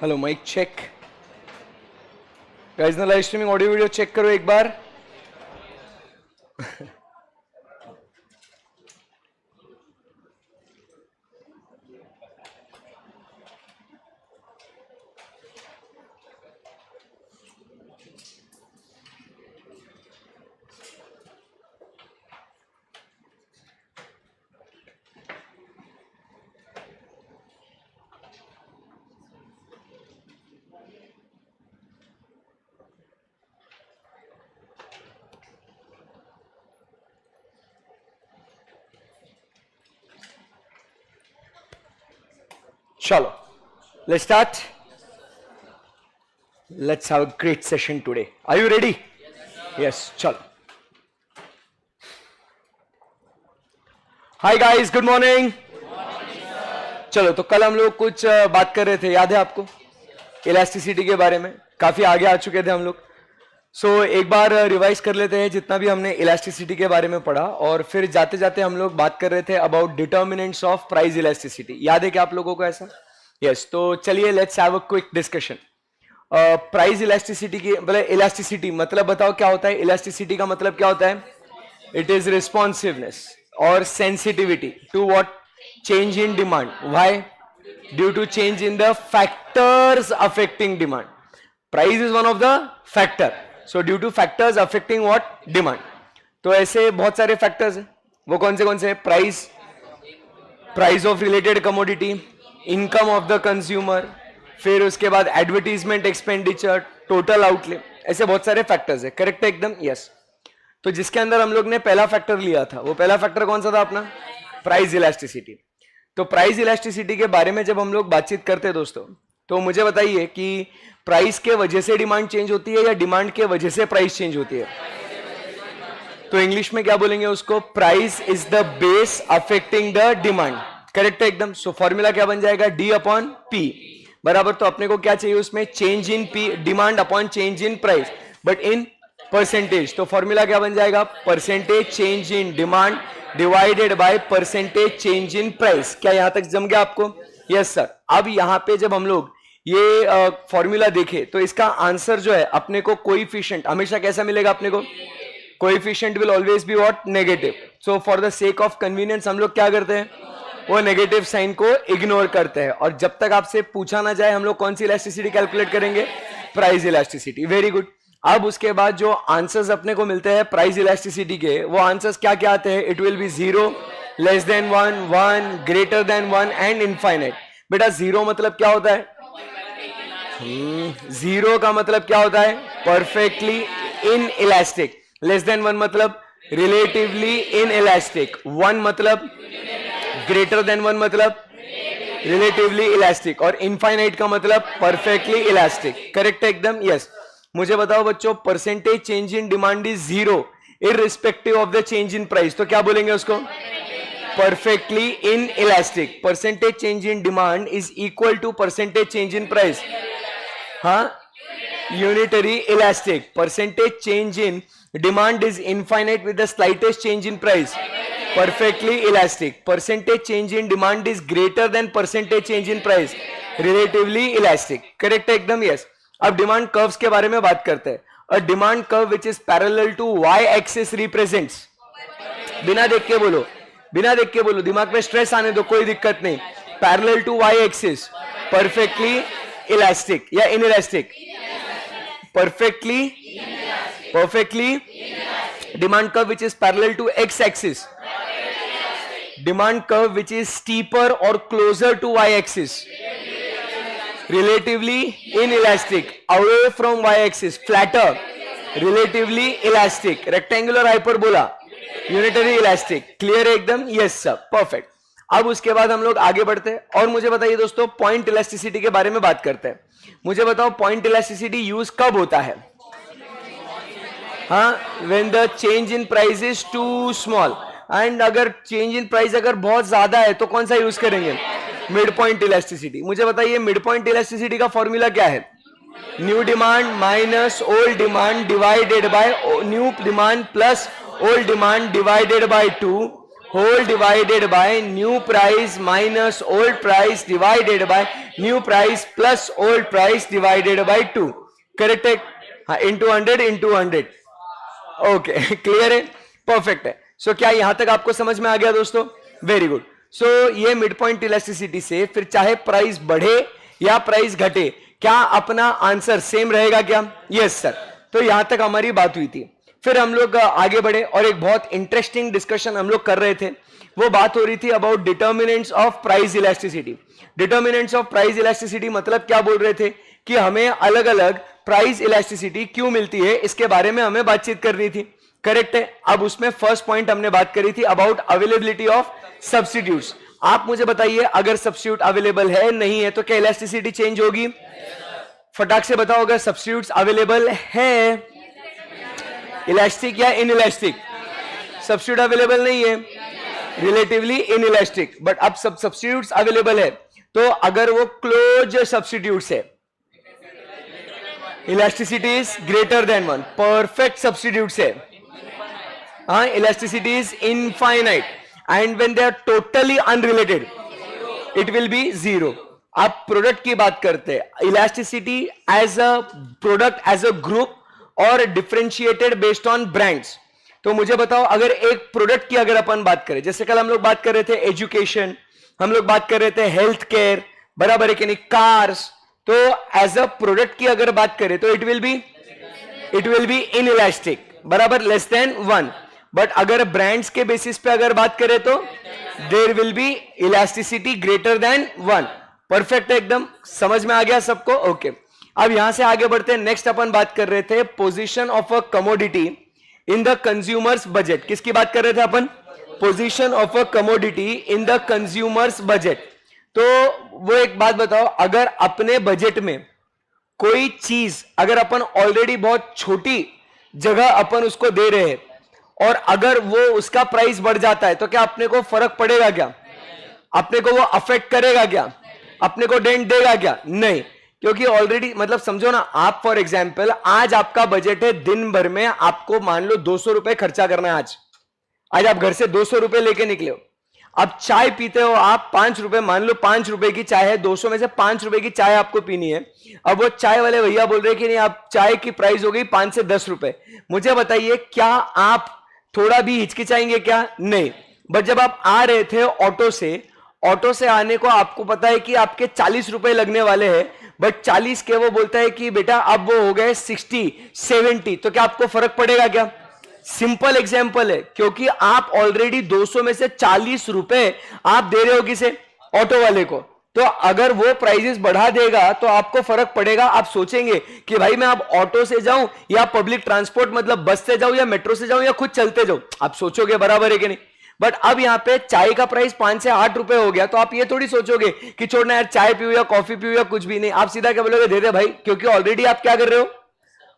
Hello mic check guys ना live streaming audio video check करो एक बार। चलो let's start. Let's have a great session today. Are you ready? Yes, चलो. Hi guys, good morning. चलो तो कल हम लोग कुछ बात कर रहे थे, याद है आपको? इलास्टिसिटी के बारे में काफी आगे आ चुके थे हम लोग. एक बार रिवाइज कर लेते हैं जितना भी हमने इलास्टिसिटी के बारे में पढ़ा, और फिर जाते जाते हम लोग बात कर रहे थे about determinants of price elasticity. याद है क्या आप लोगों को ऐसा? यस, तो चलिए let's have a quick discussion. Price elasticity की मतलब इलास्टिसिटी मतलब बताओ क्या होता है? इलास्टिसिटी का मतलब क्या होता है? इट इज रिस्पॉन्सिवनेस और sensitivity to what? Change in demand. Why? Due to change in the factors affecting demand. Price is one of the factor. So due to factors affecting what? Demand. तो ऐसे बहुत सारे factors हैं. वो कौन से? Price of related commodity, income of the consumer, फिर उसके बाद एडवर्टीजमेंट एक्सपेंडिचर, टोटल आउटले, ऐसे बहुत सारे फैक्टर्स है. करेक्ट है एकदम? यस. तो जिसके अंदर हम लोग ने पहला फैक्टर लिया था, वो पहला फैक्टर कौन सा था अपना? Price elasticity. तो प्राइस इलास्टिसिटी के बारे में जब हम लोग बातचीत करते हैं दोस्तों, तो मुझे बताइए कि प्राइस के वजह से डिमांड चेंज होती है या डिमांड के वजह से प्राइस चेंज होती है? तो इंग्लिश में क्या बोलेंगे उसको? Price is the base affecting the demand. Correct है एकदम. सो फॉर्मूला क्या बन जाएगा? डी अपॉन पी बराबर. तो अपने को क्या चाहिए उसमें? Change in P, demand upon change in price, but in percentage. तो फॉर्मूला क्या बन जाएगा? Percentage change in demand divided by percentage change in price. क्या यहां तक जम गया आपको? Yes sir. अब यहां पे जब हम लोग ये फॉर्मूला देखे तो इसका आंसर जो है अपने को कोएफिशिएंट हमेशा कैसा मिलेगा अपने को? Coefficient will always be what? Negative. So for the sake of convenience हम लोग क्या करते हैं? वो नेगेटिव साइन को इग्नोर करते हैं. और जब तक आपसे पूछा ना जाए हम लोग कौन सी इलास्टिसिटी कैलकुलेट करेंगे? Price elasticity. Very good. अब उसके बाद जो आंसर्स अपने को मिलते हैं प्राइस इलास्टिसिटी के, वो आंसर्स क्या क्या आते हैं? It will be 0, less than 1, 1, greater than 1 and infinite. बेटा जीरो मतलब क्या होता है? जीरो का मतलब क्या होता है? Perfectly in elastic. Less than 1 मतलब रिलेटिवली इन इलास्टिक. 1 मतलब ग्रेटर देन 1 मतलब रिलेटिवली इलास्टिक. और इनफाइनाइट का मतलब परफेक्टली इलास्टिक. करेक्ट है एकदम? यस. मुझे बताओ बच्चों, percentage change in demand is 0 irrespective of the change in price. तो क्या बोलेंगे उसको? Perfectly inelastic. Percentage change in demand is equal to percentage change in price. हाँ, unitary elastic. Percentage change in demand is infinite with the slightest change in price. Perfectly elastic. Percentage change in demand is greater than percentage change in price. Relatively elastic. Correct है एकदम? Yes. अब demand curves के बारे में बात करते हैं. A demand curve which is parallel to y axis represents. बिना देख के बोलो, बिना देख के बोलो, दिमाग में स्ट्रेस आने दो, कोई दिक्कत नहीं. Parallel to y axis, perfectly elastic या inelastic? perfectly demand curve which is parallel to x axis, demand curve which is steeper or closer to y axis, relatively inelastic, away from y axis, flatter, relatively elastic, rectangular hyperbola, unitary elastic. Clear है एकदम? Yes sir, perfect. अब उसके बाद हम लोग आगे बढ़ते हैं और मुझे बताइए दोस्तों, पॉइंट इलास्टिसिटी के बारे में बात करते हैं. मुझे बताओ पॉइंट इलास्टिसिटी यूज कब होता है? हाँ, when the change in price is too small. And अगर चेंज इन प्राइस अगर बहुत ज्यादा है तो कौन सा यूज करेंगे? Mid point elasticity. मुझे बताइए मिड पॉइंट इलास्टिसिटी का फॉर्मूला क्या है? New demand minus old demand divided by new demand plus old demand divided by 2 whole divided by new price minus old price divided by new price plus old price divided by 2. Correct है? हाँ, into 100 okay clear है, perfect है. सो क्या यहां तक आपको समझ में आ गया दोस्तों? Very good. सो ये मिड पॉइंट इलास्टिसिटी से फिर चाहे प्राइस बढ़े या प्राइस घटे, क्या अपना आंसर सेम रहेगा क्या? Yes sir. तो यहां तक हमारी बात हुई थी. फिर हम लोग आगे बढ़े और एक बहुत इंटरेस्टिंग डिस्कशन हम लोग कर रहे थे. वो बात हो रही थी about determinants of price elasticity. Determinants of price elasticity मतलब क्या बोल रहे थे कि हमें अलग अलग प्राइस इलास्टिसिटी क्यों मिलती है, इसके बारे में हमें बातचीत करनी थी. करेक्ट है. अब उसमें फर्स्ट पॉइंट हमने बात करी थी अबाउट अवेलेबिलिटी ऑफ सब्स्टिट्यूट्स. आप मुझे बताइए, अगर सब्स्टिट्यूट अवेलेबल है नहीं है तो क्या इलास्टिसिटी चेंज होगी? फटाक से बताओ, अगर सब्स्टिट्यूट्स अवेलेबल है, इलास्टिक या इन इलास्टिक? सब्स्टिट्यूट अवेलेबल नहीं है, रिलेटिवली इन इलास्टिक. बट अब सब सब्स्टिट्यूट्स अवेलेबल है, तो अगर वो क्लोज सब्स्टिट्यूट्स है, elasticity is greater than 1. Perfect substitutes है, हाँ, elasticity is infinite. And when they are totally unrelated it will be 0. आप प्रोडक्ट की बात करते हैं, elasticity as a product, as a group और डिफरेंशिएटेड बेस्ड ऑन ब्रांड्स. तो मुझे बताओ, अगर एक प्रोडक्ट की अगर अपन बात करें, जैसे कल हम लोग बात कर रहे थे एजुकेशन, हम लोग बात कर रहे थे हेल्थ केयर, बराबर है कि नहीं, कार्स, तो एज अ प्रोडक्ट की अगर बात करें तो it will be inelastic, बराबर, लेस देन 1. बट अगर ब्रांड्स के बेसिस पे अगर बात करें तो there will be elasticity greater than 1. Perfect है, एकदम समझ में आ गया सबको? ओके. अब यहां से आगे बढ़ते हैं. नेक्स्ट अपन बात कर रहे थे position of a commodity in the consumer's budget. किसकी बात कर रहे थे अपन? Position of a commodity in the consumer's budget. तो वो एक बात बताओ, अगर अपने बजट में कोई चीज अगर अपन ऑलरेडी बहुत छोटी जगह अपन उसको दे रहे हैं और अगर वो उसका प्राइस बढ़ जाता है तो क्या अपने को फर्क पड़ेगा क्या? अपने को वो अफेक्ट करेगा क्या? अपने को डेंट देगा क्या? नहीं, क्योंकि ऑलरेडी, मतलब समझो ना, आप फॉर एग्जाम्पल आज आपका बजट है, दिन भर में आपको मान लो 200 रुपए खर्चा करना है. आज आप घर से 200 रुपए लेके निकले हो. अब चाय पीते हो आप 5 रुपए, मान लो 5 रुपए की चाय है, 200 में से 5 रुपए की चाय आपको पीनी है. अब वो चाय वाले भैया बोल रहे हैं कि नहीं, आप चाय की प्राइस हो गई 5 से 10 रुपए. मुझे बताइए, क्या आप थोड़ा भी हिचकिचाएंगे क्या? नहीं. बट जब आप आ रहे थे ऑटो से आने को आपको पता है कि आपके 40 रुपए लगने वाले हैं, बट 40 के वो बोलता है कि बेटा अब वो हो गए 60, 70, तो क्या आपको फर्क पड़ेगा क्या? सिंपल एग्जांपल है, क्योंकि आप ऑलरेडी 200 में से 40 रुपए आप दे रहे हो किसे? ऑटो वाले को. तो अगर वो प्राइसेस बढ़ा देगा तो आपको फर्क पड़ेगा. आप सोचेंगे कि भाई मैं अब ऑटो से जाऊं या पब्लिक ट्रांसपोर्ट, मतलब बस से जाऊं या मेट्रो से जाऊं या खुद चलते जाऊं, आप सोचोगे, बराबर है कि नहीं? बट अब यहां पे चाय का प्राइस 5 से 8 रुपए हो गया, तो आप ये थोड़ी सोचोगे कि छोड़ना यार, चाय पीऊ या कॉफी पीऊ या कुछ भी नहीं. आप सीधा क्या बोलोगे? दे दे भाई, क्योंकि ऑलरेडी आप क्या कर रहे हो?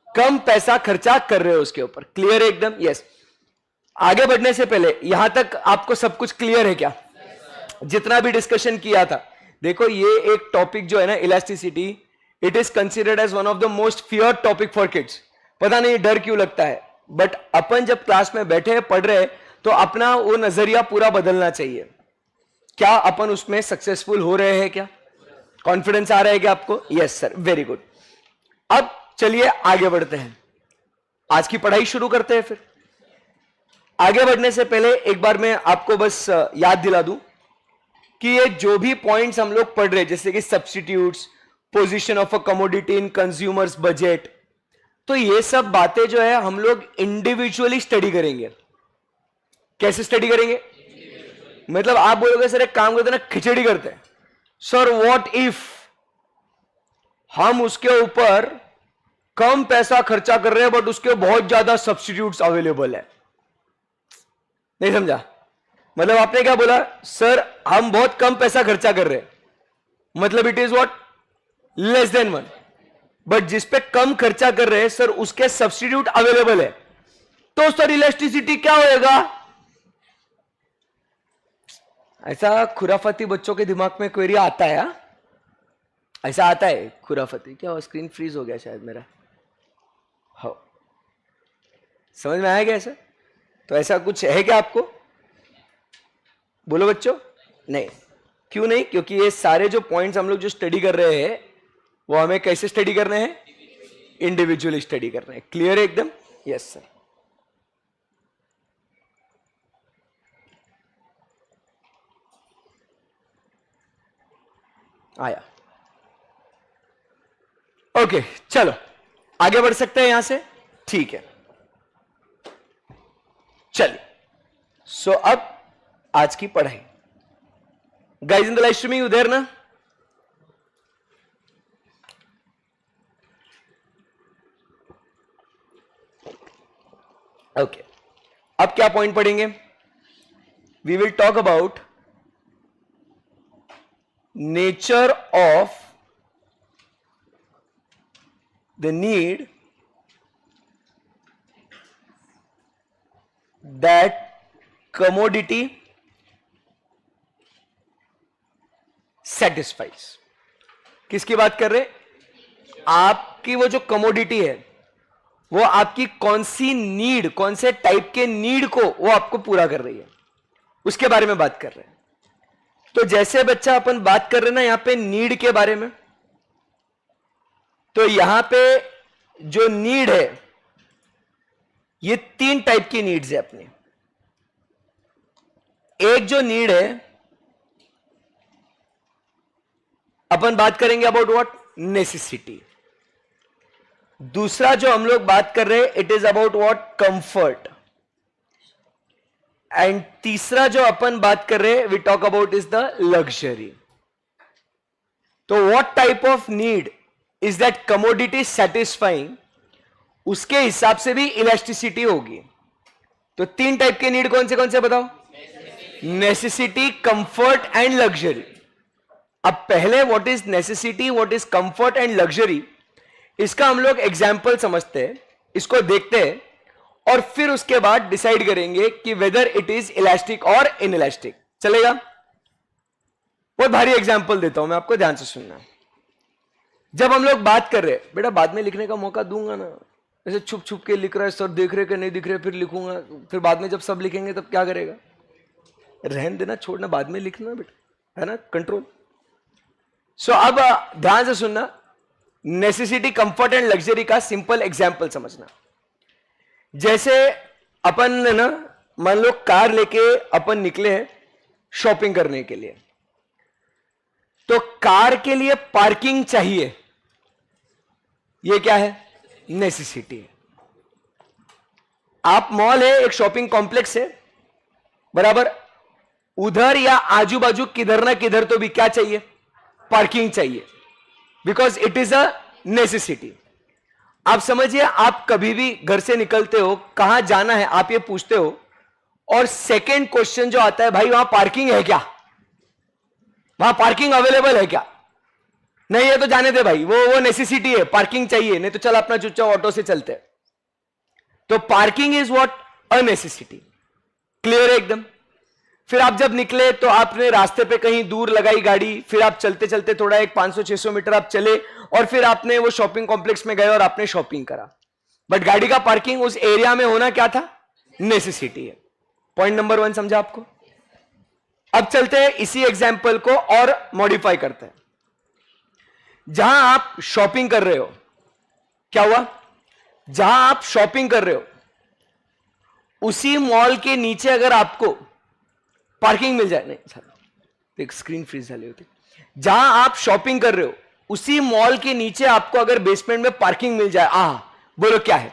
कम पैसा खर्चा कर रहे हो उसके ऊपर. क्लियर है एकदम? यस. आगे बढ़ने से पहले यहां तक आपको सब कुछ क्लियर है क्या? जितना भी डिस्कशन किया था, देखो ये एक टॉपिक जो है ना, elasticity, it is considered as one of the most fear topic for kids. पता नहीं डर क्यों लगता है, बट अपन जब क्लास में बैठे हैं, पढ़ रहे हैं, तो अपना वो नजरिया पूरा बदलना चाहिए. क्या अपन उसमें सक्सेसफुल हो रहे हैं? क्या कॉन्फिडेंस आ रहा है क्या आपको? Yes sir, very good. अब चलिए आगे बढ़ते हैं, आज की पढ़ाई शुरू करते हैं. फिर आगे बढ़ने से पहले एक बार मैं आपको बस याद दिला दूं कि ये जो भी पॉइंट्स हम लोग पढ़ रहे हैं, जैसे कि substitutes, position of a commodity in consumers budget, तो ये सब बातें जो है हम लोग इंडिविजुअली स्टडी करेंगे. कैसे स्टडी करेंगे? मतलब आप बोलोगे सर एक काम करते ना, खिचड़ी करते हैं. सर व्हाट इफ हम उसके ऊपर कम पैसा खर्चा कर रहे हैं बट उसके बहुत ज्यादा सब्स्टिट्यूट्स अवेलेबल है? नहीं समझा? मतलब आपने क्या बोला? सर हम बहुत कम पैसा खर्चा कर रहे हैं, मतलब it is what? Less than 1. But जिस पे कम खर्चा कर रहे हैं सर उसके सब्स्टिट्यूट अवेलेबल है, तो सर इलास्टिसिटी क्या होएगा? ऐसा खुराफाती बच्चों के दिमाग में क्वेरी आता है. ऐसा आता है खुराफाती. क्या स्क्रीन फ्रीज हो गया शायद मेरा? हो, समझ में आया क्या ऐसा? तो ऐसा कुछ है क्या आपको? बोलो बच्चों, नहीं। क्यों नहीं? क्योंकि ये सारे जो पॉइंट्स हम लोग जो स्टडी कर रहे हैं वो हमें कैसे स्टडी करने हैं? इंडिविजुअली स्टडी करने हैं। क्लियर है एकदम? Yes sir. आया। ओके, चलो आगे बढ़ सकते हैं यहां से। ठीक है, चलिए। सो अब आज की पढ़ाई, guys in the live streaming उधर ना, ओके। अब क्या पॉइंट पढ़ेंगे? We will talk about nature of the need that commodity satisfies. किसकी बात कर रहे? आपकी वो जो कमोडिटी है वो आपकी कौन सी नीड, कौन से टाइप के नीड को वो आपको पूरा कर रही है, उसके बारे में बात कर रहे हैं। तो जैसे बच्चा अपन बात कर रहे हैं ना यहां पे नीड के बारे में, तो यहां पे जो नीड है ये 3 टाइप की नीड्स है अपनी। एक जो नीड है अपन बात करेंगे अबाउट व्हाट? नेसेसिटी। दूसरा जो हम लोग बात कर रहे हैं it is about what? Comfort. And तीसरा जो अपन बात कर रहे हैं we talk about is the luxury. तो what type of need is that commodity satisfying, उसके हिसाब से भी इलास्टिसिटी होगी। तो 3 टाइप के नीड कौन से बताओ? Necessity, comfort and luxury. अब पहले what is necessity, what is comfort and luxury, इसका हम लोग एग्जाम्पल समझते हैं, इसको देखते हैं और फिर उसके बाद डिसाइड करेंगे कि वेदर इट इज इलास्टिक और इनइलास्टिक। चलेगा? बहुत भारी एग्जाम्पल देता हूं मैं आपको, ध्यान से सुनना। जब हम लोग बात कर रहे हैं, बेटा बाद में लिखने का मौका दूंगा ना, ऐसे छुप छुप के लिख रहा है, सर देख रहे कि नहीं दिख रहे, फिर लिखूंगा, फिर बाद में जब सब लिखेंगे तब क्या करेगा? रहन देना, छोड़ना, बाद में लिखना बेटा, है ना, कंट्रोल। सो अब ध्यान से सुनना, नेसेसिटी, कंफर्ट एंड लग्जरी का सिंपल एग्जाम्पल समझना। जैसे अपन ना, मान लो कार लेके अपन निकले हैं शॉपिंग करने के लिए, तो कार के लिए पार्किंग चाहिए, ये क्या है? नेसेसिटी। आप मॉल है, एक शॉपिंग कॉम्प्लेक्स है, बराबर, उधर या आजू बाजू किधर ना किधर तो भी क्या चाहिए? पार्किंग चाहिए, because it is a necessity. आप समझिए, आप कभी भी घर से निकलते हो, कहां जाना है आप ये पूछते हो, और सेकेंड क्वेश्चन जो आता है, भाई वहां पार्किंग है क्या, वहां पार्किंग अवेलेबल है क्या? नहीं है तो जाने दे भाई, वो नेसेसिटी है, पार्किंग चाहिए, नहीं तो चल अपना चुपचाप ऑटो से चलते। तो parking is what? A necessity. Clear है एकदम? फिर आप जब निकले तो आपने रास्ते पे कहीं दूर लगाई गाड़ी, फिर आप चलते चलते थोड़ा एक 500-600 मीटर आप चले और फिर आपने वो शॉपिंग कॉम्प्लेक्स में गए और आपने शॉपिंग करा, बट गाड़ी का पार्किंग उस एरिया में होना क्या था? नेसेसिटी है। पॉइंट नंबर 1 समझा आपको? अब चलते हैं इसी एग्जाम्पल को और मॉडिफाई करते हैं। जहां आप शॉपिंग कर रहे हो, क्या हुआ? जहां आप शॉपिंग कर रहे हो उसी मॉल के नीचे अगर आपको पार्किंग मिल जाए, नहीं सर एक स्क्रीन फ्रीज झाली होती, जहां आप शॉपिंग कर रहे हो उसी मॉल के नीचे आपको अगर बेसमेंट में पार्किंग मिल जाए, बोलो क्या है?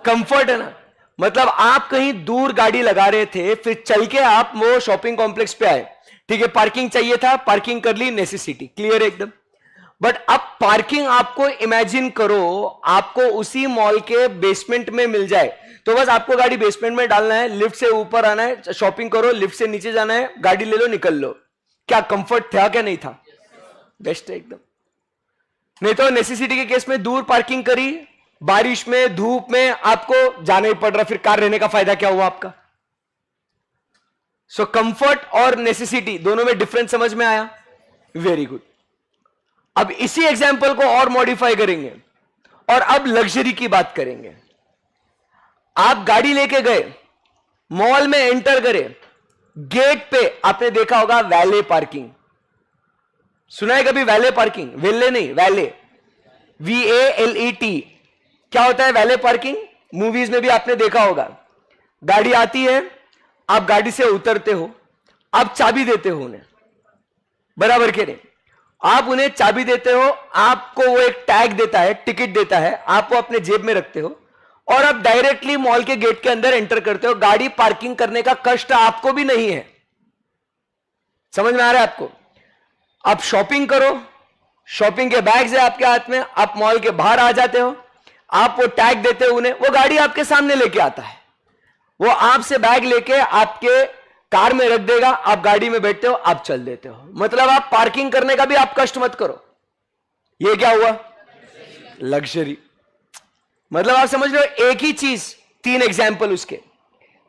कंफर्ट है ना। मतलब आप कहीं दूर गाड़ी लगा रहे थे, फिर चल के आप वो शॉपिंग कॉम्प्लेक्स पे आए, ठीक है, पार्किंग चाहिए था, पार्किंग कर ली, नेसेसिटी। क्लियर है एकदम? बट अब पार्किंग आपको इमेजिन करो, आपको उसी मॉल के बेसमेंट में मिल जाए, तो बस आपको गाड़ी बेसमेंट में डालना है, लिफ्ट से ऊपर आना है, शॉपिंग करो, लिफ्ट से नीचे जाना है, गाड़ी ले लो, निकल लो। क्या कंफर्ट था क्या? नहीं था? बेस्ट है एकदम। नहीं तो नेसेसिटी के केस में दूर पार्किंग करी, बारिश में, धूप में आपको जाना ही पड़ रहा, फिर कार रहने का फायदा क्या हुआ आपका? सो कंफर्ट और नेसेसिटी दोनों में डिफरेंस समझ में आया? Very good. अब इसी एग्जाम्पल को और मॉडिफाई करेंगे और अब लग्जरी की बात करेंगे। आप गाड़ी लेके गए, मॉल में एंटर करे, गेट पे आपने देखा होगा वैले पार्किंग, सुना है कभी वैले पार्किंग? वेले नहीं, वैले, VALET। क्या होता है वैले पार्किंग? मूवीज में भी आपने देखा होगा, गाड़ी आती है, आप गाड़ी से उतरते हो, आप चाबी देते हो उन्हें, बराबर के नहीं? आप उन्हें चाबी देते हो, आपको वो एक टैग देता है, टिकट देता है, आप वो अपने जेब में रखते हो और आप डायरेक्टली मॉल के गेट के अंदर एंटर करते हो। गाड़ी पार्किंग करने का कष्ट आपको भी नहीं है। समझ में आ रहा है आपको? आप शॉपिंग करो, शॉपिंग के बैग्स है आपके हाथ में, आप मॉल के बाहर आ जाते हो, आप वो टैग देते हो उन्हें, वो गाड़ी आपके सामने लेके आता है, वो आपसे बैग लेके आपके कार में रख देगा, आप गाड़ी में बैठते हो, आप चल देते हो। मतलब आप पार्किंग करने का भी आप कष्ट मत करो। ये क्या हुआ? लग्जरी। मतलब आप समझ लो एक ही चीज, 3 एग्जाम्पल उसके।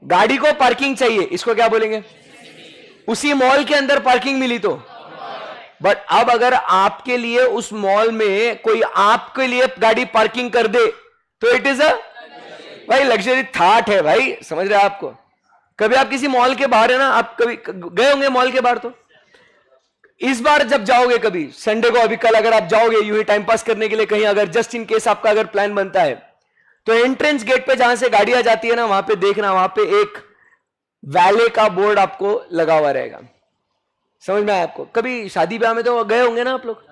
गाड़ी को पार्किंग चाहिए, इसको क्या बोलेंगे? उसी मॉल के अंदर पार्किंग मिली तो। बट अब अगर आपके लिए उस मॉल में कोई आपके लिए गाड़ी पार्किंग कर दे तो इट इज अ भाई लग्जरी थॉट है भाई। समझ रहे हैं आपको? कभी आप किसी मॉल के बाहर है ना, आप कभी गए होंगे मॉल के बाहर, तो इस बार जब जाओगे कभी संडे को, अभी कल अगर आप जाओगे यूं ही टाइम पास करने के लिए कहीं, अगर जस्ट इन केस आपका अगर प्लान बनता है, तो एंट्रेंस गेट पे जहां से गाड़ियां जाती है ना, वहां पे देखना, वहां पे एक वैले का बोर्ड आपको लगा हुआ रहेगा। समझ में आया आपको? कभी शादी ब्याह में तो गए होंगे ना आप लोग,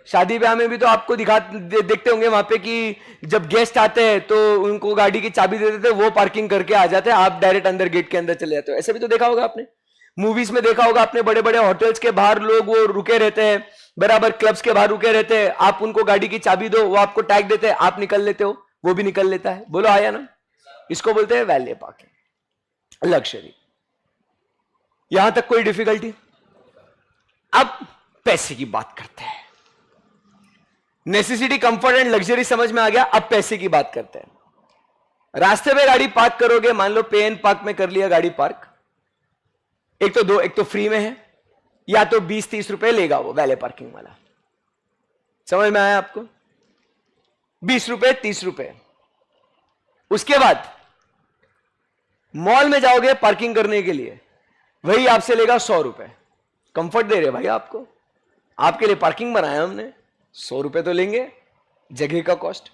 शादी ब्याह में भी तो आपको देखते होंगे वहां पे कि जब गेस्ट आते हैं तो उनको गाड़ी की चाबी दे देते, वो पार्किंग करके आ जाते हैं, आप डायरेक्ट अंदर गेट के अंदर चले जाते हो। ऐसा भी तो देखा होगा आपने, मूवीज में देखा होगा आपने, बड़े बड़े होटल्स के बाहर लोग वो रुके रहते हैं, बराबर क्लब्स के बाहर रुके रहते हैं, आप उनको गाड़ी की चाबी दो, वो आपको टैग देते हैं, आप निकल लेते हो, वो भी निकल लेता है। बोलो आया ना? इसको बोलते हैं वैले पार्किंग, लग्जरी। यहां तक कोई डिफिकल्टी? अब पैसे की बात करते हैं। नेसेसिटी, कंफर्ट एंड लग्जरी समझ में आ गया, अब पैसे की बात करते हैं। रास्ते पे गाड़ी पार्क करोगे, मान लो पे एंड पार्क में कर लिया गाड़ी पार्क, एक तो फ्री में है, या तो 20-30 रुपए लेगा वो वैले पार्किंग वाला। समझ में आया आपको? 20 रुपए, 30 रुपए। उसके बाद मॉल में जाओगे पार्किंग करने के लिए, वही आपसे लेगा 100 रुपए। कंफर्ट दे रहे भाई आपको, आपके लिए पार्किंग बनाया हमने, 100 रुपए तो लेंगे, जगह का कॉस्ट।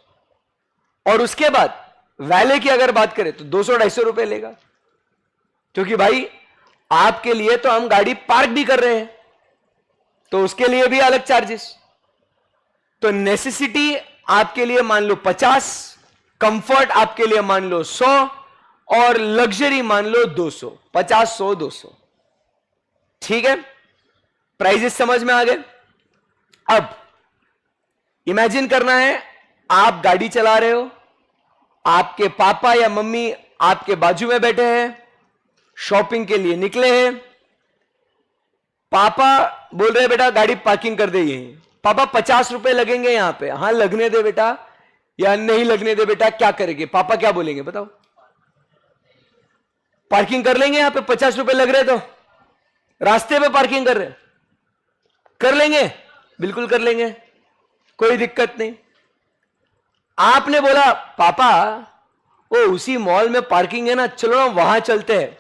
और उसके बाद वैले की अगर बात करें तो 200-250 रुपए लेगा, क्योंकि भाई आपके लिए तो हम गाड़ी पार्क भी कर रहे हैं, तो उसके लिए भी अलग चार्जेस। तो नेसेसिटी आपके लिए मान लो 50, कंफर्ट आपके लिए मान लो 100 और लग्जरी मान लो 200। 50, 100, 200। ठीक है, प्राइजेस समझ में आ गए। अब इमेजिन करना है, आप गाड़ी चला रहे हो, आपके पापा या मम्मी आपके बाजू में बैठे हैं, शॉपिंग के लिए निकले हैं। पापा बोल रहे बेटा गाड़ी पार्किंग कर दे यहीं। पापा 50 रुपए लगेंगे यहां पे। हाँ लगने दे बेटा, या नहीं लगने दे बेटा, क्या करेंगे? पापा क्या बोलेंगे बताओ? पार्किंग कर लेंगे यहां पे, 50 रुपए लग रहे, तो रास्ते पे पार्किंग कर रहे, कर लेंगे, बिल्कुल कर लेंगे, कोई दिक्कत नहीं। आपने बोला पापा वो उसी मॉल में पार्किंग है ना, चलो ना वहां चलते हैं।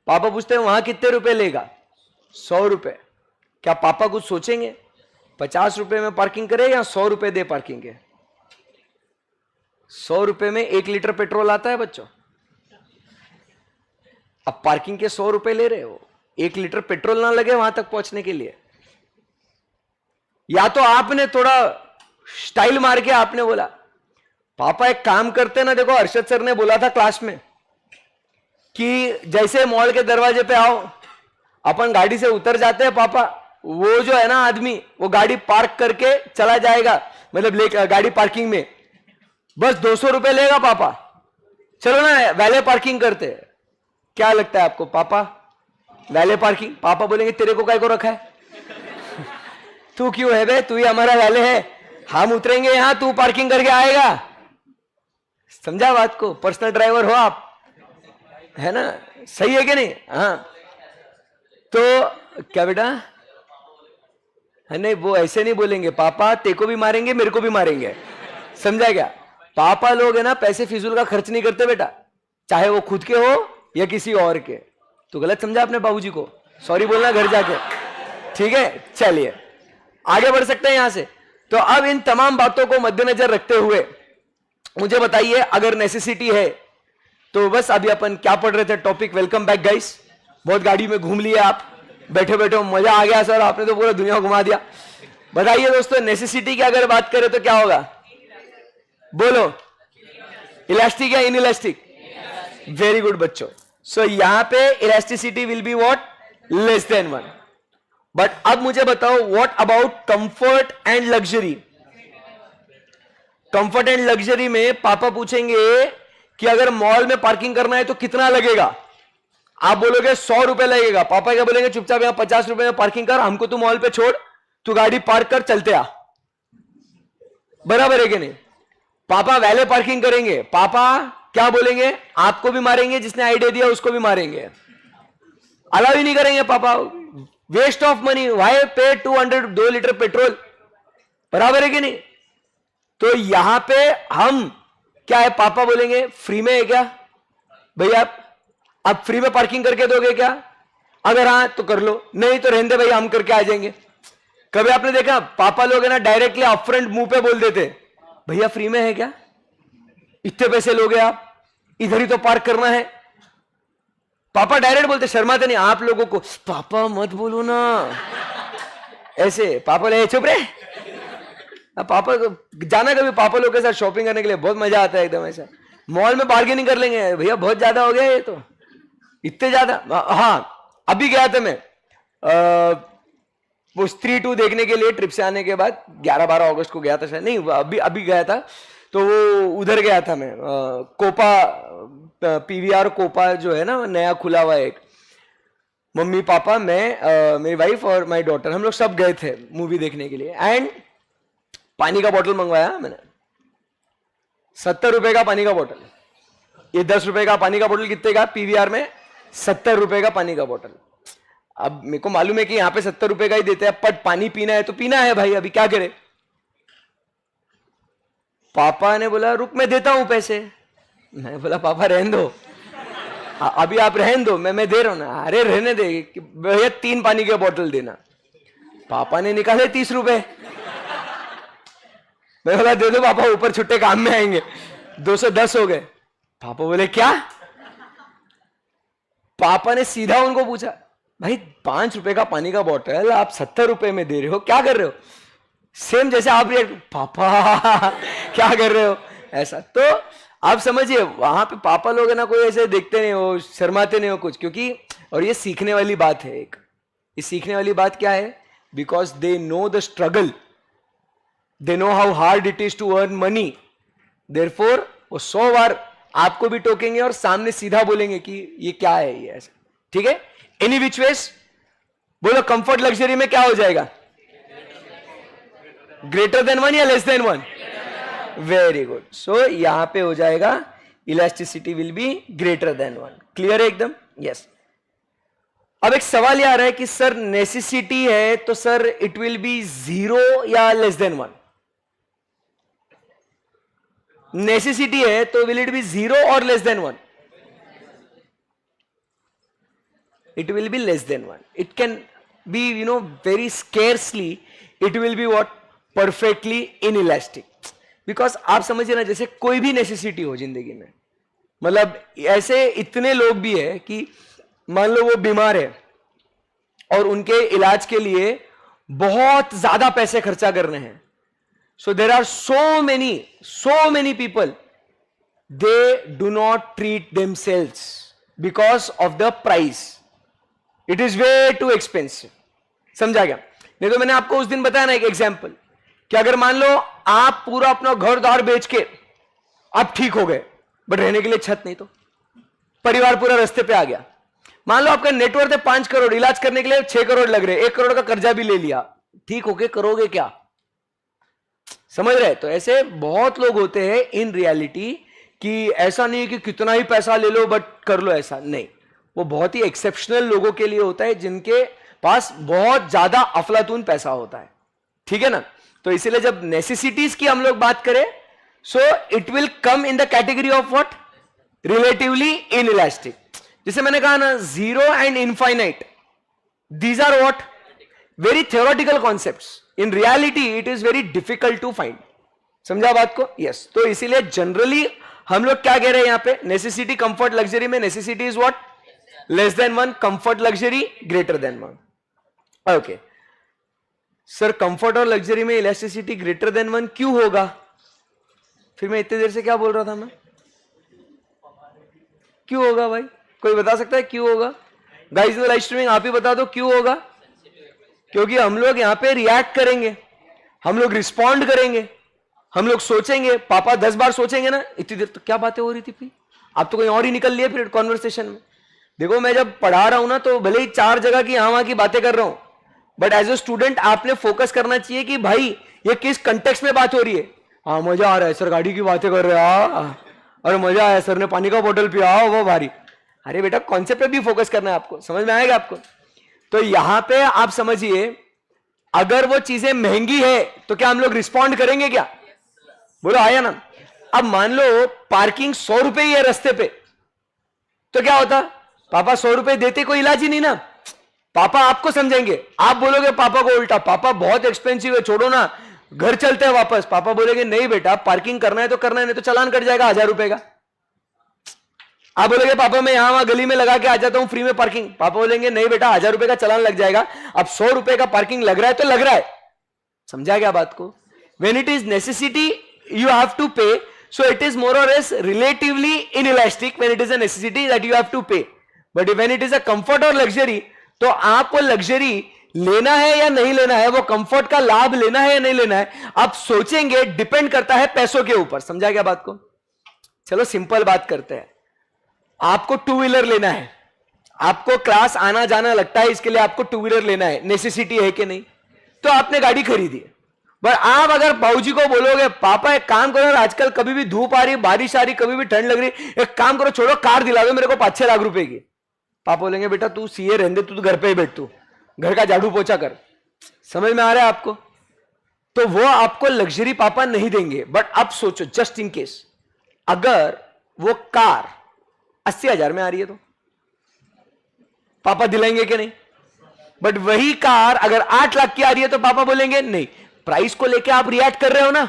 पापा पूछते हैं वहां कितने रुपए लेगा? 100 रुपए। क्या पापा कुछ सोचेंगे? 50 रुपए में पार्किंग करे या 100 रुपए दे पार्किंग के? 100 रुपए में 1 लीटर पेट्रोल आता है बच्चों। अब पार्किंग के 100 रुपए ले रहे हो, 1 लीटर पेट्रोल ना लगे वहां तक पहुंचने के लिए। या तो आपने थोड़ा स्टाइल मार के आपने बोला पापा एक काम करते ना, देखो अर्शद सर ने बोला था क्लास में कि जैसे मॉल के दरवाजे पे आओ, अपन गाड़ी से उतर जाते हैं पापा, वो जो है ना आदमी, वो गाड़ी पार्क करके चला जाएगा, मतलब गाड़ी पार्किंग में, बस 200 रुपए लेगा पापा, चलो ना वैले पार्किंग करते। क्या लगता है आपको? पापा वैले पार्किंग, पापा बोलेंगे तेरे को काय को रखा है, तू क्यों है बे, तू ही हमारा वैले है, हम उतरेंगे यहां, तू पार्किंग करके आएगा। समझा बात को? पर्सनल ड्राइवर हो आप, है ना? सही है कि नहीं? हाँ, तो क्या बेटा है, नहीं वो ऐसे नहीं बोलेंगे, पापा तेको भी मारेंगे मेरे को भी मारेंगे। समझा क्या? पापा लोग है ना पैसे फिजूल का खर्च नहीं करते बेटा, चाहे वो खुद के हो या किसी और के। तो गलत समझा आपने बाबूजी को, सॉरी बोलना घर जाके, ठीक है। चलिए आगे बढ़ सकते हैं यहां से। तो अब इन तमाम बातों को मद्देनजर रखते हुए मुझे बताइए, अगर नेसेसिटी है तो बस अभी अपन क्या पढ़ रहे थे टॉपिक, वेलकम बैक गाइस, बहुत गाड़ी में घूम लिया आप, बैठे बैठे मजा आ गया सर, आपने तो पूरा दुनिया घुमा दिया। बताइए दोस्तों, नेसेसिटी की अगर बात करें तो क्या होगा, बोलो, इलास्टिक या इनइलास्टिक? वेरी गुड बच्चों। सो यहां पे elasticity will be what, less than 1। But अब मुझे बताओ, what about comfort and luxury? Comfort and luxury में पापा पूछेंगे कि अगर मॉल में पार्किंग करना है तो कितना लगेगा, आप बोलोगे 100 रुपए लगेगा, पापा क्या बोलेंगे, चुपचाप यहां 50 रुपए में पार्किंग कर, हमको तू मॉल पे छोड़, तू गाड़ी पार्क कर, चलते आ। बराबर है कि नहीं? पापा वैले पार्किंग करेंगे, पापा क्या बोलेंगे, आपको भी मारेंगे, जिसने आइडिया दिया उसको भी मारेंगे, अलाउ ही नहीं करेंगे पापा, वेस्ट ऑफ मनी, वाई पे 2 लीटर पेट्रोल। बराबर है कि नहीं? तो यहां पे हम क्या है, पापा बोलेंगे फ्री में है क्या भैया, आप फ्री में पार्किंग करके दोगे क्या? अगर हाँ तो कर लो, नहीं तो रहने दे भैया, हम करके आ जाएंगे। कभी आपने देखा पापा लोग है ना डायरेक्टली अपफ्रंट मुंह पे बोल देते, भैया फ्री में है क्या, इतने पैसे लोगे आप, इधर ही तो पार्क करना है। पापा डायरेक्ट बोलते, शर्माते नहीं आप लोगों को, पापा मत बोलो ना ऐसे, पापा ले चुप रहे। पापा जाना कभी पापा लोग के साथ शॉपिंग करने के लिए, बहुत मजा आता है एकदम ऐसा, मॉल में बार्गेनिंग कर लेंगे, भैया बहुत ज्यादा हो गया ये तो, इतने ज्यादा। हाँ अभी गया था मैं वो स्त्री 2 देखने के लिए, ट्रिप से आने के बाद 11-12 अगस्त को गया था शायद, नहीं अभी गया था, तो वो उधर गया था मैं, कोपा पीवीआर कोपा जो है ना नया खुला हुआ एक, मम्मी पापा मैं मेरी वाइफ और माय डॉटर, हम लोग सब गए थे मूवी देखने के लिए। एंड पानी का बोतल मंगवाया मैंने, 70 रुपए का पानी का बोतल, ये 10 रुपए का पानी का बोतल कितने का पीवीआर में, 70 रुपए का पानी का बोतल। अब मेरे को मालूम है कि यहां पे 70 रुपए का ही देते हैं, बट पानी पीना है तो पीना है भाई, अभी क्या करे। पापा ने बोला रुक मैं देता हूं पैसे, मैं बोला पापा रहने दो, अभी आप रहने दो, मैं दे रहा हूं ना। अरे रहने दे भैया, 3 पानी के बोतल देना। पापा ने निकाले 30 रुपए, मैं बोला दे दो पापा, ऊपर छुट्टे काम में आएंगे, 210 हो गए। पापा बोले क्या? पापा ने सीधा उनको पूछा, भाई 5 रुपए का पानी का बोतल आप 70 रुपए में दे रहे हो, क्या कर रहे हो? सेम जैसे आप रिएक्ट, पापा क्या कर रहे हो ऐसा। तो आप समझिए वहां पे पापा लोग है ना, कोई ऐसे देखते नहीं हो, शर्माते नहीं हो कुछ, क्योंकि और ये सीखने वाली बात है एक, ये सीखने वाली बात क्या है, because they know the struggle, they know how hard it is to earn money, therefore वो 100 बार आपको भी टोकेंगे और सामने सीधा बोलेंगे कि ये क्या है ये ऐसा, ठीक है। एनी विच वेज बोलो, कंफर्ट लग्जरी में क्या हो जाएगा, ग्रेटर देन 1 या less than 1? Very good. So यहां पे हो जाएगा elasticity will be greater than 1। Clear है एकदम? यस। अब एक सवाल यह आ रहा है कि सर नेसेसिटी है तो सर इट विल बी 0 या लेस देन 1? नेसेसिटी है तो विल इट बी 0 और less than 1? It will be less than 1. It can be, very scarcely, it will be what? Perfectly inelastic. Because आप समझिए ना, जैसे कोई भी नेसेसिटी हो जिंदगी में, मतलब ऐसे इतने लोग भी है कि मान लो वो बीमार है और उनके इलाज के लिए बहुत ज्यादा पैसे खर्चा करने हैं। So there are so many people, they do not treat themselves because of the price. It is way too expensive. समझा गया? नहीं तो मैंने आपको उस दिन बताया ना एक एग्जाम्पल, कि अगर मान लो आप पूरा अपना घर द्वार बेच के आप ठीक हो गए, बट रहने के लिए छत नहीं, तो परिवार पूरा रास्ते पे आ गया। मान लो आपका नेटवर्थ है 5 करोड़, इलाज करने के लिए 6 करोड़ लग रहे, 1 करोड़ का कर्जा भी ले लिया, ठीक होके करोगे क्या? समझ रहे? तो ऐसे बहुत लोग होते हैं इन रियलिटी, कि ऐसा नहीं कि कितना ही पैसा ले लो बट कर लो, ऐसा नहीं। वो बहुत ही एक्सेप्शनल लोगों के लिए होता है जिनके पास बहुत ज्यादा अफलातून पैसा होता है, ठीक है ना। तो इसीलिए जब नेसेसिटीज की हम लोग बात करें, so it will come in the category of what? Relatively inelastic. जैसे मैंने कहा ना, zero and infinite, these are what, very theoretical concepts. In reality it is very difficult to find. समझा बात को? यस. तो इसीलिए जनरली हम लोग क्या कह रहे हैं यहां पे, नेसेसिटी कंफर्ट लग्जरी में necessity is what, less then one, comfort luxury greater than one. Okay sir, comfort और लग्जरी में इलास्टिसिटी ग्रेटर देन वन क्यों होगा? फिर मैं इतनी देर से क्या बोल रहा था मैं, क्यों होगा भाई? कोई बता सकता है क्यों होगा? गाइस इन लाइव स्ट्रीमिंग आप ही बता दो क्यों होगा. क्योंकि हम लोग यहां पे रिएक्ट करेंगे, हम लोग रिस्पॉन्ड करेंगे, हम लोग सोचेंगे. पापा 10 बार सोचेंगे ना, इतनी देर तो क्या बातें हो रही थी फिर, आप तो कहीं और ही निकल लिए फिर कॉन्वर्सेशन में. देखो मैं जब पढ़ा रहा हूं ना, तो भले ही 4 जगह की यहां वहां की बातें कर रहा हूं, बट एज ए स्टूडेंट आपने फोकस करना चाहिए कि भाई ये किस कंटेक्स्ट में बात हो रही है. हाँ मजा आ रहा है सर, गाड़ी की बातें कर रहे हैं, अरे मजा आया सर ने पानी का बोतल पिया, वो भारी. अरे बेटा कॉन्सेप्ट पे भी फोकस करना है आपको, समझ में आएगा आपको? तो यहां पे आप समझिए, अगर वो चीजें महंगी है तो क्या हम लोग रिस्पॉन्ड करेंगे क्या? बोलो आया ना. अब मान लो पार्किंग 100 रुपए ही है रास्ते पे, तो क्या होता, पापा 100 रुपए देते, कोई इलाज ही नहीं ना. पापा आपको समझेंगे, आप बोलोगे पापा को उल्टा, पापा बहुत एक्सपेंसिव है, छोड़ो ना, घर चलते हैं वापस. पापा बोलेंगे नहीं बेटा, पार्किंग करना है तो करना है, नहीं तो चालान कट जाएगा 1000 रुपए का. आप बोलोगे पापा मैं यहां वहां गली में लगा के आ जाता हूं फ्री में पार्किंग. पापा बोलेंगे नहीं बेटा, 1000 रुपए का चालान लग जाएगा. अब 100 रुपए का पार्किंग लग रहा है तो लग रहा है. समझा क्या बात को? When it is necessity you have to pay, so it is more or less relatively inelastic when it is a necessity that you have to pay. But when it is a comfort or luxury, तो आपको luxury लेना है या नहीं लेना है, वो comfort का लाभ लेना है या नहीं लेना है, आप सोचेंगे. डिपेंड करता है पैसों के ऊपर. समझा क्या बात को? चलो सिंपल बात करते हैं. आपको 2 व्हीलर लेना है, आपको क्लास आना जाना लगता है, इसके लिए आपको 2 व्हीलर लेना है, नेसेसिटी है कि नहीं? तो आपने गाड़ी खरीदी. पर आप अगर बाबूजी को बोलोगे पापा एक काम करो, आजकल कभी भी धूप आ रही, बारिश आ रही, कभी भी ठंड लग रही, एक काम करो, छोड़ो कार दिला दो मेरे को 5-6 लाख रुपए की. पापा बोलेंगे बेटा तू सीए रहने दे, तू तो घर पे ही बैठ, तू घर का झाड़ू पोछा कर. समझ में आ रहा है आपको? तो वो आपको लग्जरी पापा नहीं देंगे. बट अब सोचो, जस्ट इन केस अगर वो कार 80,000 में आ रही है तो पापा दिलाएंगे कि नहीं? बट वही कार अगर 8 लाख की आ रही है तो पापा बोलेंगे नहीं. प्राइस को लेके आप रिएक्ट कर रहे हो ना.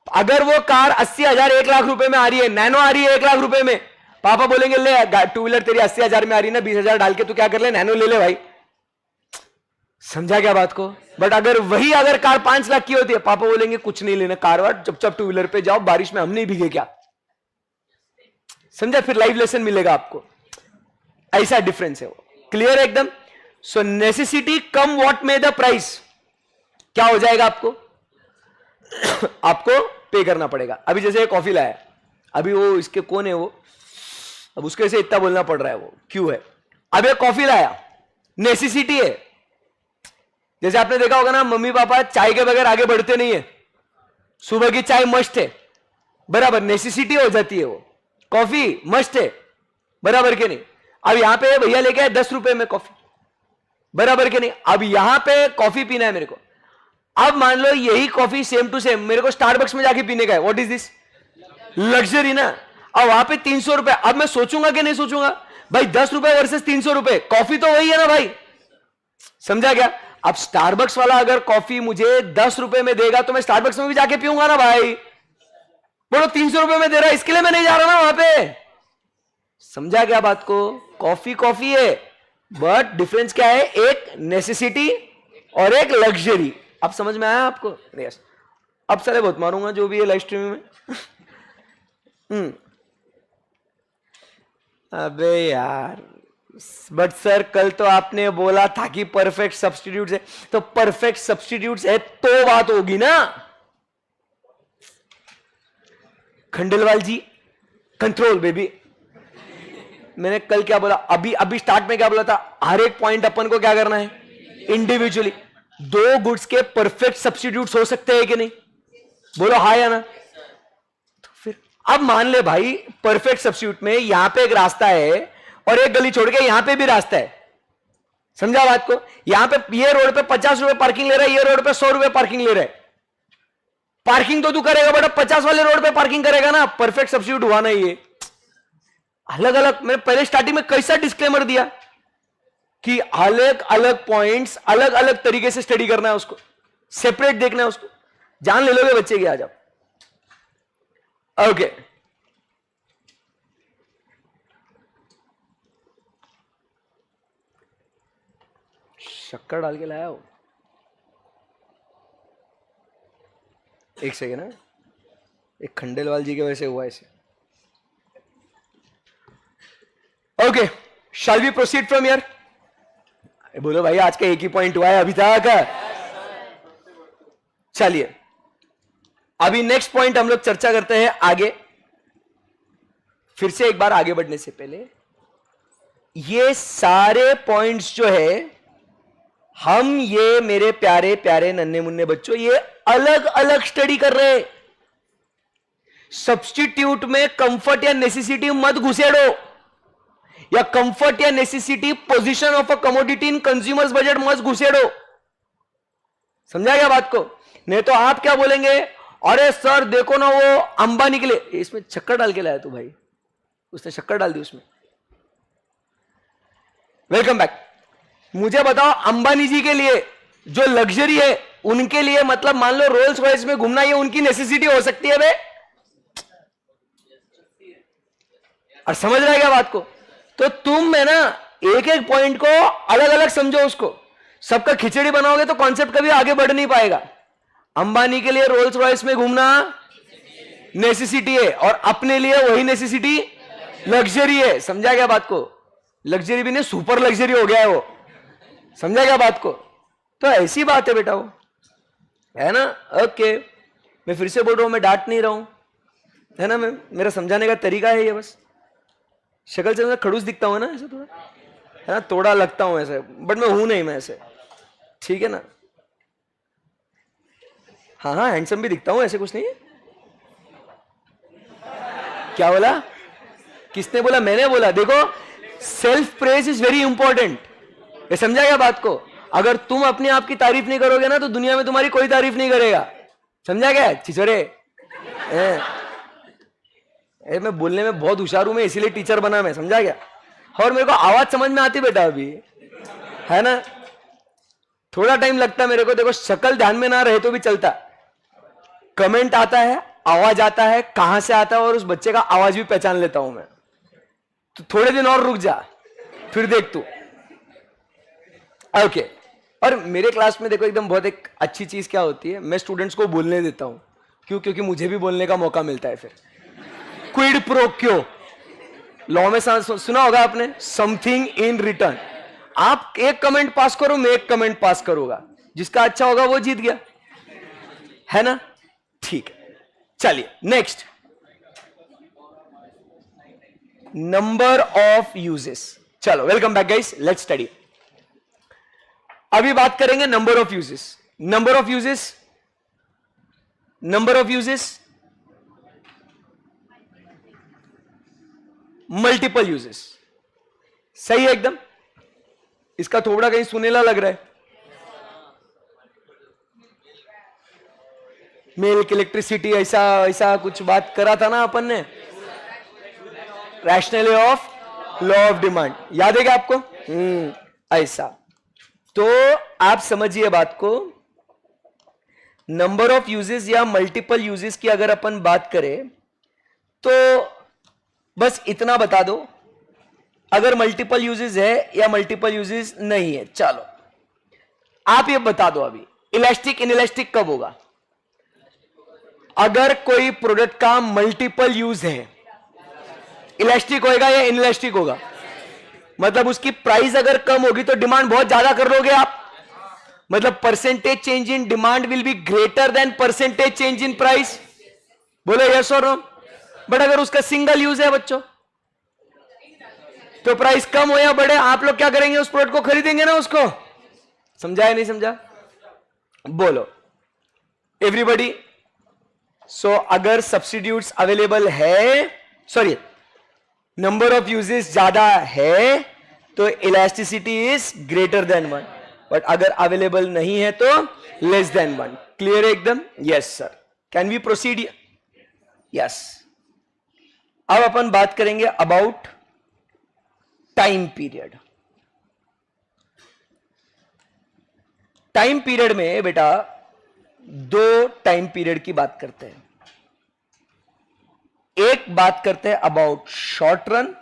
अगर वो कार 80,000 1 लाख रुपए में आ रही है, नैनो आ रही है 1 लाख रुपए में, पापा बोलेंगे ले 2 व्हीलर तेरी 80,000 में आ रही है ना, 20,000 डाल के तू क्या कर ले, नैनो ले ले भाई. समझा क्या बात को? बट अगर कार 5 लाख की होती है, पापा बोलेंगे कुछ नहीं लेना, कार वार चुपचाप 2 व्हीलर पे जाओ, बारिश में हम नहीं भीगे क्या. समझा? फिर लाइव लेसन मिलेगा आपको. ऐसा डिफरेंस है वो. क्लियर है एकदम? सो नेसेसिटी कम व्हाट में द प्राइस, क्या हो जाएगा आपको? आपको पे करना पड़ेगा. अभी जैसे कॉफी लाया, अभी वो इसके कौन है वो, अब उसके से इतना बोलना पड़ रहा है, वो क्यों है? अब एक कॉफी लाया, नेसेसिटी है. जैसे आपने देखा होगा ना, मम्मी पापा चाय के बगैर आगे बढ़ते नहीं है. सुबह की चाय मस्ट है, बराबर, नेसेसिटी हो जाती है वो. कॉफी मस्ट है, बराबर के नहीं? अब यहां पे भैया लेके आए 10 रुपए में कॉफी, बराबर के नहीं? अब यहां पे कॉफी पीना है मेरे को. अब मान लो यही कॉफी सेम टू सेम मेरे को स्टारबक्स में जाके पीने का है. What is this? लग्जरी ना. अब वहां पे 300 रुपए. अब मैं सोचूंगा कि नहीं सोचूंगा भाई, 10 रुपए वर्सेस 300 रुपए, कॉफी तो वही है ना भाई. समझा क्या? अब स्टारबक्स वाला अगर कॉफी मुझे 10 रुपए में देगा तो मैं स्टारबक्स में भी जाके पीऊंगा ना भाई. बोलो 300 रुपए में दे रहा है, इसके लिए मैं नहीं जा रहा ना वहां पे. समझा क्या बात को? कॉफी कॉफी है, बट डिफरेंस क्या है? एक नेसेसिटी और एक लग्जरी. अब समझ में आया आपको? यस. अब सारे बहुत मारूंगा जो भी है लाइव स्ट्रीमिंग में. अबे यार, बट सर कल तो आपने बोला था कि परफेक्ट सब्स्टिट्यूट्स है, तो परफेक्ट सब्स्टिट्यूट्स है तो बात होगी ना. खंडेलवाल जी, कंट्रोल बेबी. मैंने कल क्या बोला, अभी स्टार्ट में क्या बोला था? हर एक पॉइंट अपन को क्या करना है? इंडिविजुअली. 2 गुड्स के परफेक्ट सब्स्टिट्यूट्स हो सकते हैं कि नहीं? बोलो हाँ या ना. तो फिर अब मान ले भाई, परफेक्ट सब्स्टिट्यूट में यहां पे एक रास्ता है और एक गली छोड़ के यहां पे भी रास्ता है. समझा बात को? यहां पे ये रोड पे 50 रुपए पार्किंग ले रहा है, ये रोड पे 100 रुपए पार्किंग ले रहा है. पार्किंग तो तू करेगा बट 50 वाले रोड पे पार्किंग करेगा ना. परफेक्ट सब्स्टिट्यूट हुआ ना ये. अलग अलग, मैंने पहले स्टार्टिंग में कैसा डिस्क्लेमर दिया कि अलग अलग पॉइंट्स अलग अलग तरीके से स्टडी करना है, उसको सेपरेट देखना है, उसको जान ले लोगे बच्चे की आज आप। ओके शक्कर डाल के लाया हो, एक सेकेंड है, एक खंडेलवाल जी के वजह से हुआ ऐसे। Okay shall we proceed from here? बोलो भाई आज का एक ही पॉइंट हुआ है अभी तक। चलिए अभी नेक्स्ट पॉइंट हम लोग चर्चा करते हैं आगे। फिर से एक बार आगे बढ़ने से पहले ये सारे पॉइंट्स जो है हम ये मेरे प्यारे प्यारे नन्हे मुन्ने बच्चों ये अलग अलग स्टडी कर रहे हैं। सब्स्टिट्यूट में कंफर्ट या नेसेसिटी मत घुसेड़ो, या कंफर्ट या necessity position of a commodity in consumers budget मत घुसेड़ो। समझा गया बात को? नहीं तो आप क्या बोलेंगे, अरे सर देखो ना वो अंबानी के लिए, इसमें शक्कर डाल के लाया तू भाई, उसने शक्कर डाल दी उसमें। Welcome back. मुझे बताओ अंबानी जी के लिए जो लग्जरी है उनके लिए, मतलब मान लो रोल्स रॉयस में घूमना, ये उनकी नेसेसिटी हो सकती है बे? और समझ रहा है क्या बात को? तो तुम है ना एक एक पॉइंट को अलग अलग समझो, उसको सबका खिचड़ी बनाओगे तो कॉन्सेप्ट कभी आगे बढ़ नहीं पाएगा। अंबानी के लिए रोल्स रॉयस में घूमना नेसेसिटी है, और अपने लिए वही नेसेसिटी लग्जरी है। समझा क्या बात को? लग्जरी भी नहीं, सुपर लग्जरी हो गया है वो। समझा क्या बात को? तो ऐसी बात है बेटा, वो है ना। ओके मैं फिर से बोल रहा हूं, मैं डांट नहीं रहा हूं, है ना। मैं मेरा समझाने का तरीका है ये, बस शक्ल से मैं खड़ूस दिखता हूं ना ऐसे थोड़ा, है ना, थोड़ा लगता हूं ऐसे, बट मैं हूं नहीं, मैं ऐसे, ठीक है ना। हाँ हाँ हैंडसम भी दिखता हूं, ऐसे कुछ नहीं है। क्या बोला? किसने बोला? मैंने बोला। देखो self praise is very important, ये समझा क्या बात को? अगर तुम अपने आप की तारीफ नहीं करोगे ना तो दुनिया में तुम्हारी कोई तारीफ नहीं करेगा। समझा क्या छिछोरे? मैं बोलने में बहुत होशियार हूं, मैं इसीलिए टीचर बना मैं। समझा क्या? और मेरे को आवाज समझ में आती बेटा अभी, है ना। थोड़ा टाइम लगता मेरे को, देखो शक्ल ध्यान में ना रहे तो भी चलता। कमेंट आता है, आवाज आता है, कहां से आता है, और उस बच्चे का आवाज भी पहचान लेता हूं मैं। तो थोड़े दिन और रुक जा, फिर देख तू। ओके और मेरे क्लास में देखो एकदम बहुत एक अच्छी चीज क्या होती है, मैं स्टूडेंट्स को बोलने देता हूं। क्यों? क्योंकि मुझे भी बोलने का मौका मिलता है। फिर क्विड प्रो क्यो, लॉ में सुना होगा आपने, समथिंग इन रिटर्न। आप एक कमेंट पास करो, मैं एक कमेंट पास करूंगा, जिसका अच्छा होगा वो जीत गया, है ना। ठीक है चलिए नेक्स्ट, नंबर ऑफ यूजेस। चलो welcome back guys, let's study. अभी बात करेंगे number of uses. Number of uses, number of uses, multiple uses. सही है एकदम। इसका थोड़ा कहीं सुनेला लग रहा है। मिल्क, इलेक्ट्रिसिटी, ऐसा ऐसा कुछ बात करा था ना अपन ने, rational of law of demand, याद है क्या आपको? ऐसा। तो आप समझिए बात को, नंबर ऑफ यूजेस या मल्टीपल यूजेस की अगर अपन बात करें तो बस इतना बता दो, अगर मल्टीपल यूजेस है या मल्टीपल यूजेस नहीं है। चलो आप ये बता दो अभी, इलास्टिक इनइलास्टिक कब होगा? अगर कोई प्रोडक्ट का मल्टीपल यूज है, इलास्टिक होएगा या इनइलास्टिक होगा? मतलब उसकी प्राइस अगर कम होगी तो डिमांड बहुत ज्यादा कर लोगे आप, मतलब percentage change in demand will be greater than percentage change in price. बोलो यस और नो। बट अगर उसका सिंगल यूज है बच्चों, तो प्राइस कम हो या बढ़े, आप लोग क्या करेंगे? उस प्रोडक्ट को खरीदेंगे ना उसको। समझा या नहीं समझा? बोलो एवरीबॉडी। सो अगर सब्स्टिट्यूट्स अवेलेबल है, सॉरी नंबर ऑफ यूजेस ज्यादा है तो elasticity is greater than 1, but अगर अवेलेबल नहीं है तो लेस देन 1। क्लियर है एकदम? Yes sir. Can we proceed? Yes. अब अपन बात करेंगे about time period. Time period में बेटा दो टाइम पीरियड की बात करते हैं। एक बात करते हैं अबाउट शॉर्ट रन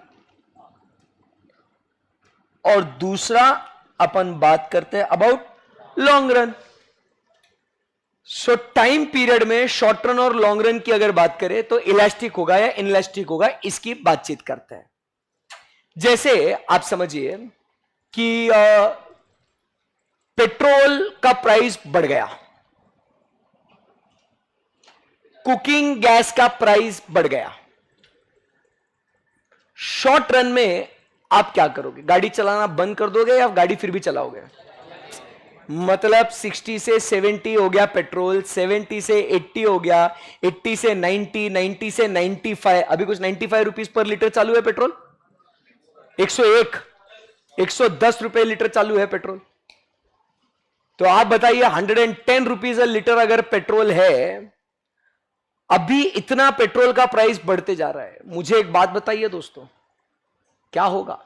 और दूसरा अपन बात करते हैं about long run. So time period में शॉर्ट रन और लॉन्ग रन की अगर बात करें तो इलास्टिक होगा या इनइलास्टिक होगा, इसकी बातचीत करते हैं। जैसे आप समझिए कि पेट्रोल का प्राइस बढ़ गया, कुकिंग गैस का प्राइस बढ़ गया। शॉर्ट रन में आप क्या करोगे? गाड़ी चलाना बंद कर दोगे या गाड़ी फिर भी चलाओगे? मतलब 60 से 70 हो गया पेट्रोल, 70 से 80 हो गया, 80 से 90, 90 से 95, अभी कुछ 95 रुपीज पर लीटर चालू है पेट्रोल, 101, 110 रुपए लीटर चालू है पेट्रोल। तो आप बताइए 110 रुपीज लीटर अगर पेट्रोल है, अभी इतना पेट्रोल का प्राइस बढ़ते जा रहा है। मुझे एक बात बताइए दोस्तों, क्या होगा?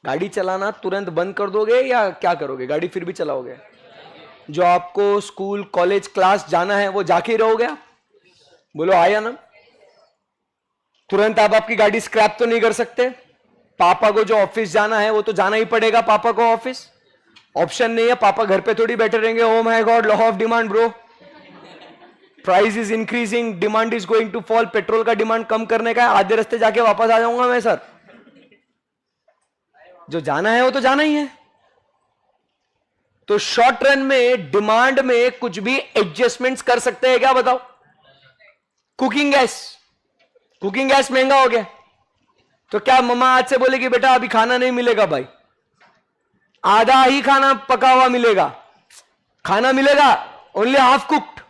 गाड़ी चलाना तुरंत बंद कर दोगे या क्या करोगे? गाड़ी फिर भी चलाओगे? जो आपको स्कूल कॉलेज क्लास जाना है वो जाके ही रहोगे आप? बोलो आया ना? तुरंत आप आपकी गाड़ी स्क्रैप तो नहीं कर सकते। पापा को जो ऑफिस जाना है वो तो जाना ही पड़ेगा पापा को ऑफिस, ऑप्शन नहीं है। पापा घर पे थोड़ी बैठे रहेंगे। Oh my god, law of demand bro, price is increasing, demand is going to fall. Petrol का डिमांड कम करने का है, आधे रास्ते जाके वापस आ जाऊंगा मैं सर। जो जाना है वो तो जाना ही है। तो शॉर्ट रन में डिमांड में कुछ भी एडजस्टमेंट्स कर सकते हैं क्या? बताओ। कुकिंग गैस महंगा हो गया तो क्या मम्मा आज से बोलेगी बेटा अभी खाना नहीं मिलेगा भाई, आधा ही खाना पका हुआ मिलेगा, खाना मिलेगा ओनली हाफ कुक्ड,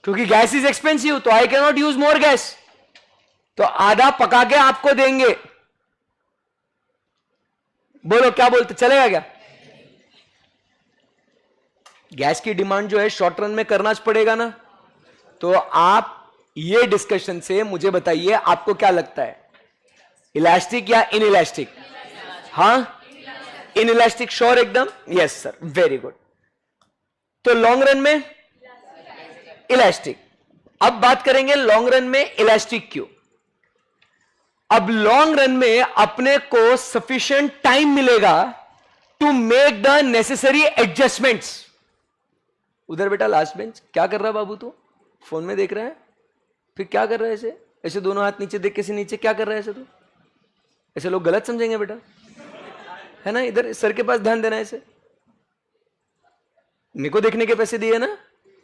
क्योंकि गैस इज एक्सपेंसिव तो I can not use more gas, तो आधा पका के आपको देंगे। बोलो क्या बोलते, चलेगा क्या? गैस की डिमांड जो है शॉर्ट रन में करना पड़ेगा ना। तो आप ये डिस्कशन से मुझे बताइए आपको क्या लगता है, इलास्टिक या इनइलास्टिक? हाँ इनइलास्टिक, श्योर एकदम? Yes sir, very good. तो लॉन्ग रन में इलास्टिक। अब बात करेंगे लॉन्ग रन में इलास्टिक क्यों। अब लॉन्ग रन में अपने को सफिशिएंट टाइम मिलेगा to make the necessary adjustments. उधर बेटा लास्ट बेंच क्या कर रहा है बाबू? तू फोन में देख रहा है, फिर क्या कर रहा है ऐसे ऐसे दोनों हाथ नीचे देख के से नीचे क्या कर रहा है ऐसे? तू ऐसे लोग गलत समझेंगे बेटा, है ना? इधर सर के पास ध्यान देना है। ऐसे मेरे को देखने के पैसे दिए ना,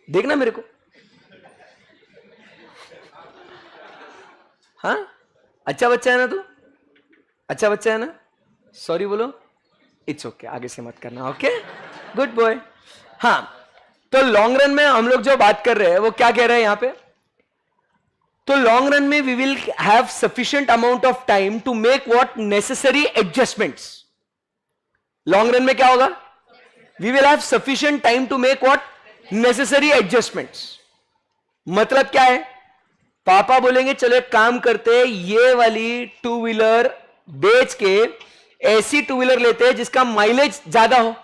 देखना मेरे को। हाँ अच्छा बच्चा है ना तू, अच्छा बच्चा है ना? सॉरी बोलो, इट्स ओके, आगे से मत करना, ओके गुड बॉय। हाँ तो लॉन्ग रन में हम लोग जो बात कर रहे हैं वो क्या कह रहे हैं यहां पे? तो लॉन्ग रन में we will have sufficient amount of time to make what necessary adjustments. Long run में क्या होगा? We will have sufficient time to make what necessary adjustments. मतलब क्या है? पापा बोलेंगे चलो एक काम करते हैं, ये वाली टू व्हीलर बेच के ऐसी टू व्हीलर लेते हैं जिसका माइलेज ज्यादा हो।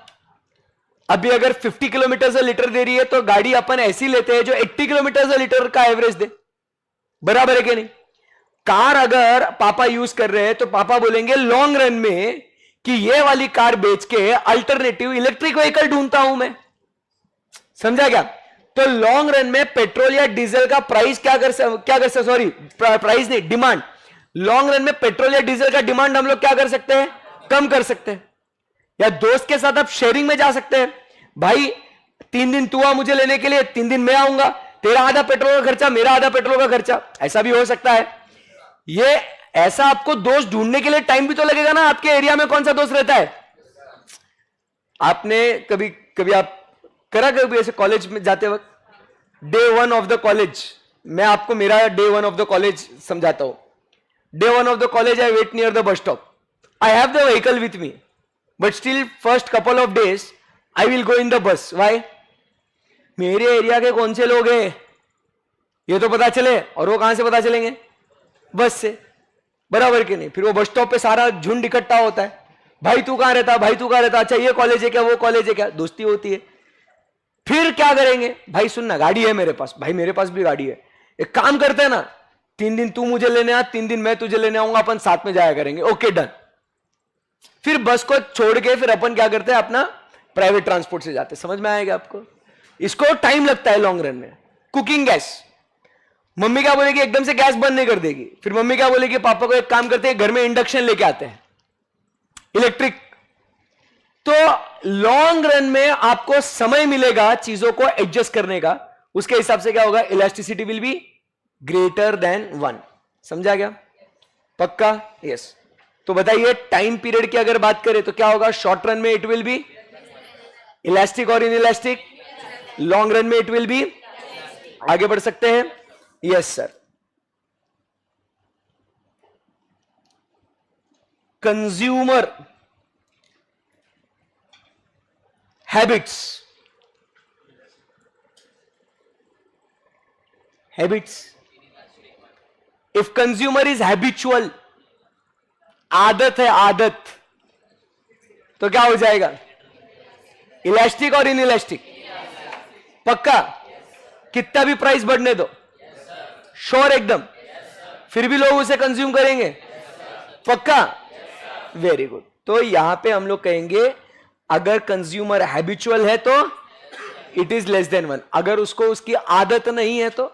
अभी अगर 50 किलोमीटर से लीटर दे रही है तो गाड़ी अपन ऐसी लेते हैं जो 80 किलोमीटर से लीटर का एवरेज दे। बराबर है कि नहीं? कार अगर पापा यूज कर रहे हैं तो पापा बोलेंगे लॉन्ग रन में कि ये वाली कार बेच के अल्टरनेटिव इलेक्ट्रिक व्हीकल ढूंढता हूं मैं। समझा क्या? तो लॉन्ग रन में पेट्रोल या डीजल का प्राइस क्या कर सकते, सॉरी प्राइस नहीं, डिमांड। लॉन्ग रन में पेट्रोल या डीजल का डिमांड हम लोग क्या कर सकते हैं? कम कर सकते हैं। या दोस्त के साथ आप शेयरिंग में जा सकते हैं, भाई 3 दिन तू आ मुझे लेने के लिए, 3 दिन मैं आऊंगा, तेरा आधा पेट्रोल का खर्चा मेरा आधा पेट्रोल का खर्चा, ऐसा भी हो सकता है। ये ऐसा आपको दोस्त ढूंढने के लिए टाइम भी तो लगेगा ना। आपके एरिया में कौन सा दोस्त रहता है? आपने कभी कभी आप करा कभी ऐसे कॉलेज में जाते वक्त, डे 1 ऑफ द कॉलेज, मैं आपको मेरा डे 1 ऑफ द कॉलेज समझाता हूं। Day 1 of the college I wait near the bus stop, I have the vehicle with me, but still first couple of days I will go in the bus. Why? मेरे area के कौन से लोग हैं ये तो पता चले, और वो कहां से पता चलेंगे? बस से। बराबर के नहीं? फिर वो बस स्टॉप पे सारा झुंड इकट्ठा होता है, भाई तू कहां रहता, भाई तू कहां रहता, अच्छा ये कॉलेज है क्या, वो कॉलेज है क्या, दोस्ती होती है। फिर क्या करेंगे, भाई सुनना गाड़ी है मेरे पास, भाई मेरे पास भी गाड़ी है, एक काम करते हैं ना, 3 दिन तू मुझे लेने आ, 3 दिन मैं तुझे लेने आऊंगा, अपन साथ में जाया करेंगे, ओके डन। फिर बस को छोड़ के फिर अपन क्या करते हैं, अपना प्राइवेट ट्रांसपोर्ट से जाते हैं। समझ में आएगा आपको? इसको टाइम लगता है लॉन्ग रन में। कुकिंग गैस, मम्मी क्या बोलेगी, एकदम से गैस बंद नहीं कर देगी, फिर मम्मी क्या बोलेगी, पापा को एक काम करते हैं, घर में इंडक्शन लेके आते हैं इलेक्ट्रिक। तो लॉन्ग रन में आपको समय मिलेगा चीजों को एडजस्ट करने का, उसके हिसाब से क्या होगा, elasticity will be greater than 1। समझा गया? पक्का? यस। तो बताइए टाइम पीरियड की अगर बात करें तो क्या होगा, शॉर्ट रन में इट विल बी इलास्टिक और इनइलास्टिक, लॉन्ग रन में इट विल बी, आगे बढ़ सकते हैं? Yes sir. Consumer habits, if consumer is habitual, आदत है आदत, तो क्या हो जाएगा, इलास्टिक और इनइलास्टिक। पक्का? कितना भी प्राइस बढ़ने दो, श्योर एकदम, फिर भी लोग उसे कंज्यूम करेंगे। पक्का? Very good. तो यहां पे हम लोग कहेंगे अगर कंज्यूमर हैबिचुअल है तो इट इज लेस देन 1, अगर उसको उसकी आदत नहीं है तो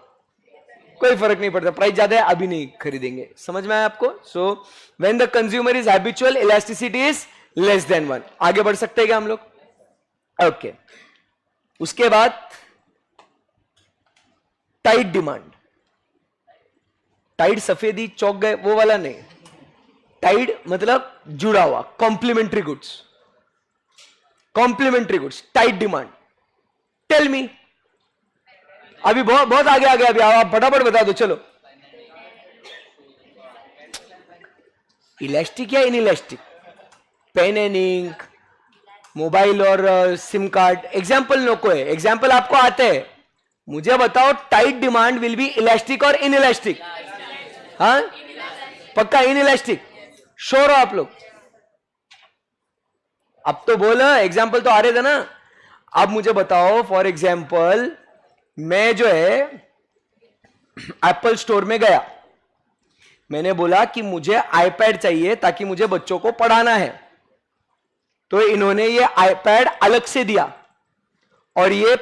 कोई फर्क नहीं पड़ता, प्राइस ज्यादा है अभी नहीं खरीदेंगे। समझ में आया आपको? So when the consumer is habitual, elasticity is less than 1। आगे बढ़ सकते हैं क्या हम लोग? ओके। उसके बाद टाइट डिमांड, टाइट सफेदी चौक गए वो वाला नहीं, टाइट मतलब जुड़ा हुआ, complementary goods, complementary goods, tight demand. Tell me, अभी बहुत बहुत आगे आ गया, अभी आप फटाफट बता दो, चलो। इलास्टिक या inelastic? Pen and ink, mobile और सिम कार्ड, एग्जाम्पल नको है, एग्जाम्पल आपको आते हैं, मुझे बताओ tight demand will be elastic और इनइलास्टिक? हाँ पक्का इनइलास्टिक, श्योर हो आप लोग? अब तो बोला, एग्जाम्पल तो आ रहे थे ना। अब मुझे बताओ, फॉर एग्जाम्पल मैं जो है एप्पल स्टोर में गया, मैंने बोला कि मुझे आईपैड चाहिए ताकि मुझे बच्चों को पढ़ाना है, तो इन्होंने ये आईपैड अलग से दिया और ये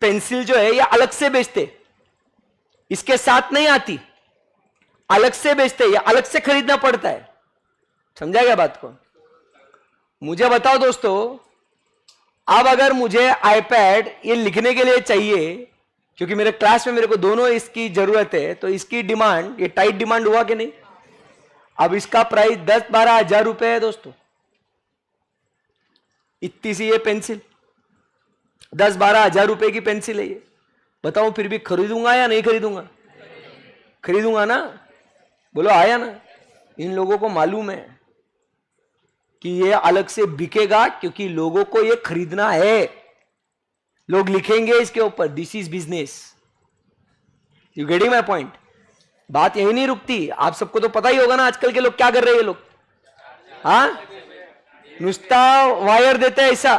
पेंसिल जो है ये अलग से बेचते, इसके साथ नहीं आती, अलग से बेचते, ये अलग से खरीदना पड़ता है। समझा गया बात को? मुझे बताओ दोस्तों, अब अगर मुझे आईपैड ये लिखने के लिए चाहिए, क्योंकि मेरे क्लास में मेरे को दोनों इसकी जरूरत है, तो इसकी डिमांड, ये टाइट डिमांड हुआ कि नहीं? अब इसका प्राइस 10-12 हजार रुपए है दोस्तों, इतनी सी ये पेंसिल 10-12 हजार रुपए की पेंसिल है ये। बताओ फिर भी खरीदूंगा या नहीं खरीदूंगा? खरीदूंगा ना? बोलो आया ना? इन लोगों को मालूम है कि ये अलग से बिकेगा, क्योंकि लोगों को ये खरीदना है, लोग लिखेंगे इसके ऊपर, this is business. You getting my point? बात यही नहीं रुकती, आप सबको तो पता ही होगा ना आजकल के लोग क्या कर रहे हैं। ये लोग हाँ नुस्ता वायर देते हैं, ऐसा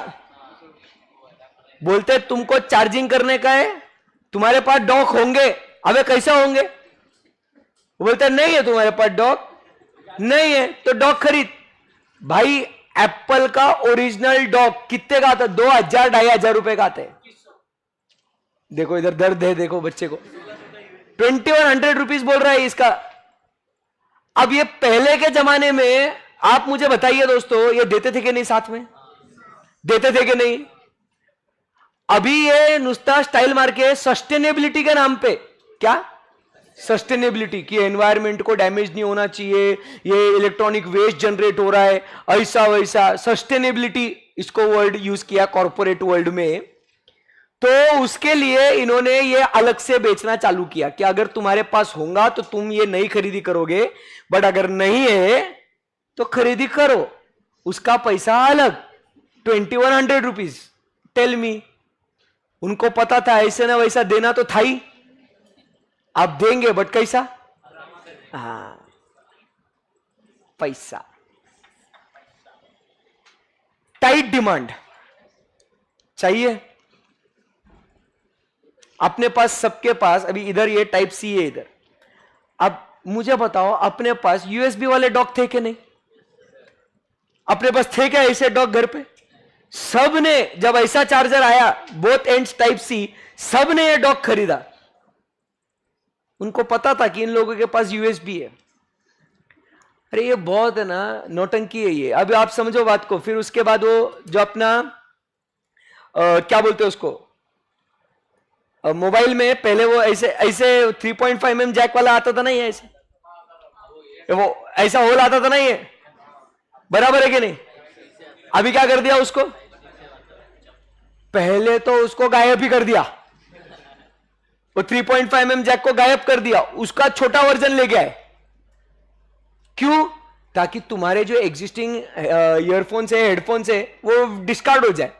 बोलते तुमको चार्जिंग करने का है, तुम्हारे पास डॉक होंगे। अबे कैसा होंगे? बोलते नहीं है तुम्हारे पास डॉक, नहीं है तो डॉक खरीद। भाई एप्पल का ओरिजिनल डॉक कितने का आता? 2000-2500 रुपए का आता है। देखो इधर दर्द है, देखो बच्चे को 2100 रुपीज बोल रहा है इसका। अब ये पहले के जमाने में आप मुझे बताइए दोस्तों, ये देते थे कि नहीं? साथ में देते थे कि नहीं? अभी ये नुस्ता स्टाइल मार के सस्टेनेबिलिटी के नाम पे, क्या सस्टेनेबिलिटी की, एनवायरमेंट को डैमेज नहीं होना चाहिए, ये इलेक्ट्रॉनिक वेस्ट जनरेट हो रहा है, ऐसा वैसा सस्टेनेबिलिटी इसको वर्ड यूज किया कॉर्पोरेट वर्ल्ड में। तो उसके लिए इन्होंने ये अलग से बेचना चालू किया कि अगर तुम्हारे पास होगा तो तुम ये नई खरीदी करोगे, बट अगर नहीं है तो खरीदी करो, उसका पैसा अलग, 2100 रुपीज। टेल मी, उनको पता था ऐसे ना वैसा देना तो था ही, आप देंगे बट कैसा? हाँ पैसा। टाइट डिमांड चाहिए अपने पास, सबके पास। अभी इधर ये टाइप सी है इधर। अब मुझे बताओ अपने पास यूएसबी वाले डॉक थे कि नहीं? अपने पास थे क्या ऐसे डॉक घर पे? सबने जब ऐसा चार्जर आया बोथ एंड्स टाइप सी, सबने ये डॉक खरीदा। उनको पता था कि इन लोगों के पास यूएसबी है। अरे ये बहुत है ना, नौटंकी है ये। अभी आप समझो बात को। फिर उसके बाद वो जो अपना क्या बोलते हैं उसको, मोबाइल में पहले वो ऐसे ऐसे 3.5 mm जैक वाला आता था ना, ये ऐसे वो ऐसा होल आता था ना, ये बराबर है कि नहीं? अभी क्या कर दिया उसको? पहले तो उसको गायब ही कर दिया, वो 3.5 mm जैक को गायब कर दिया, उसका छोटा वर्जन लेके आए। क्यों? ताकि तुम्हारे जो एग्जिस्टिंग ईयरफोन्स है, हेडफोन्स है, वो डिस्कार्ड हो जाए।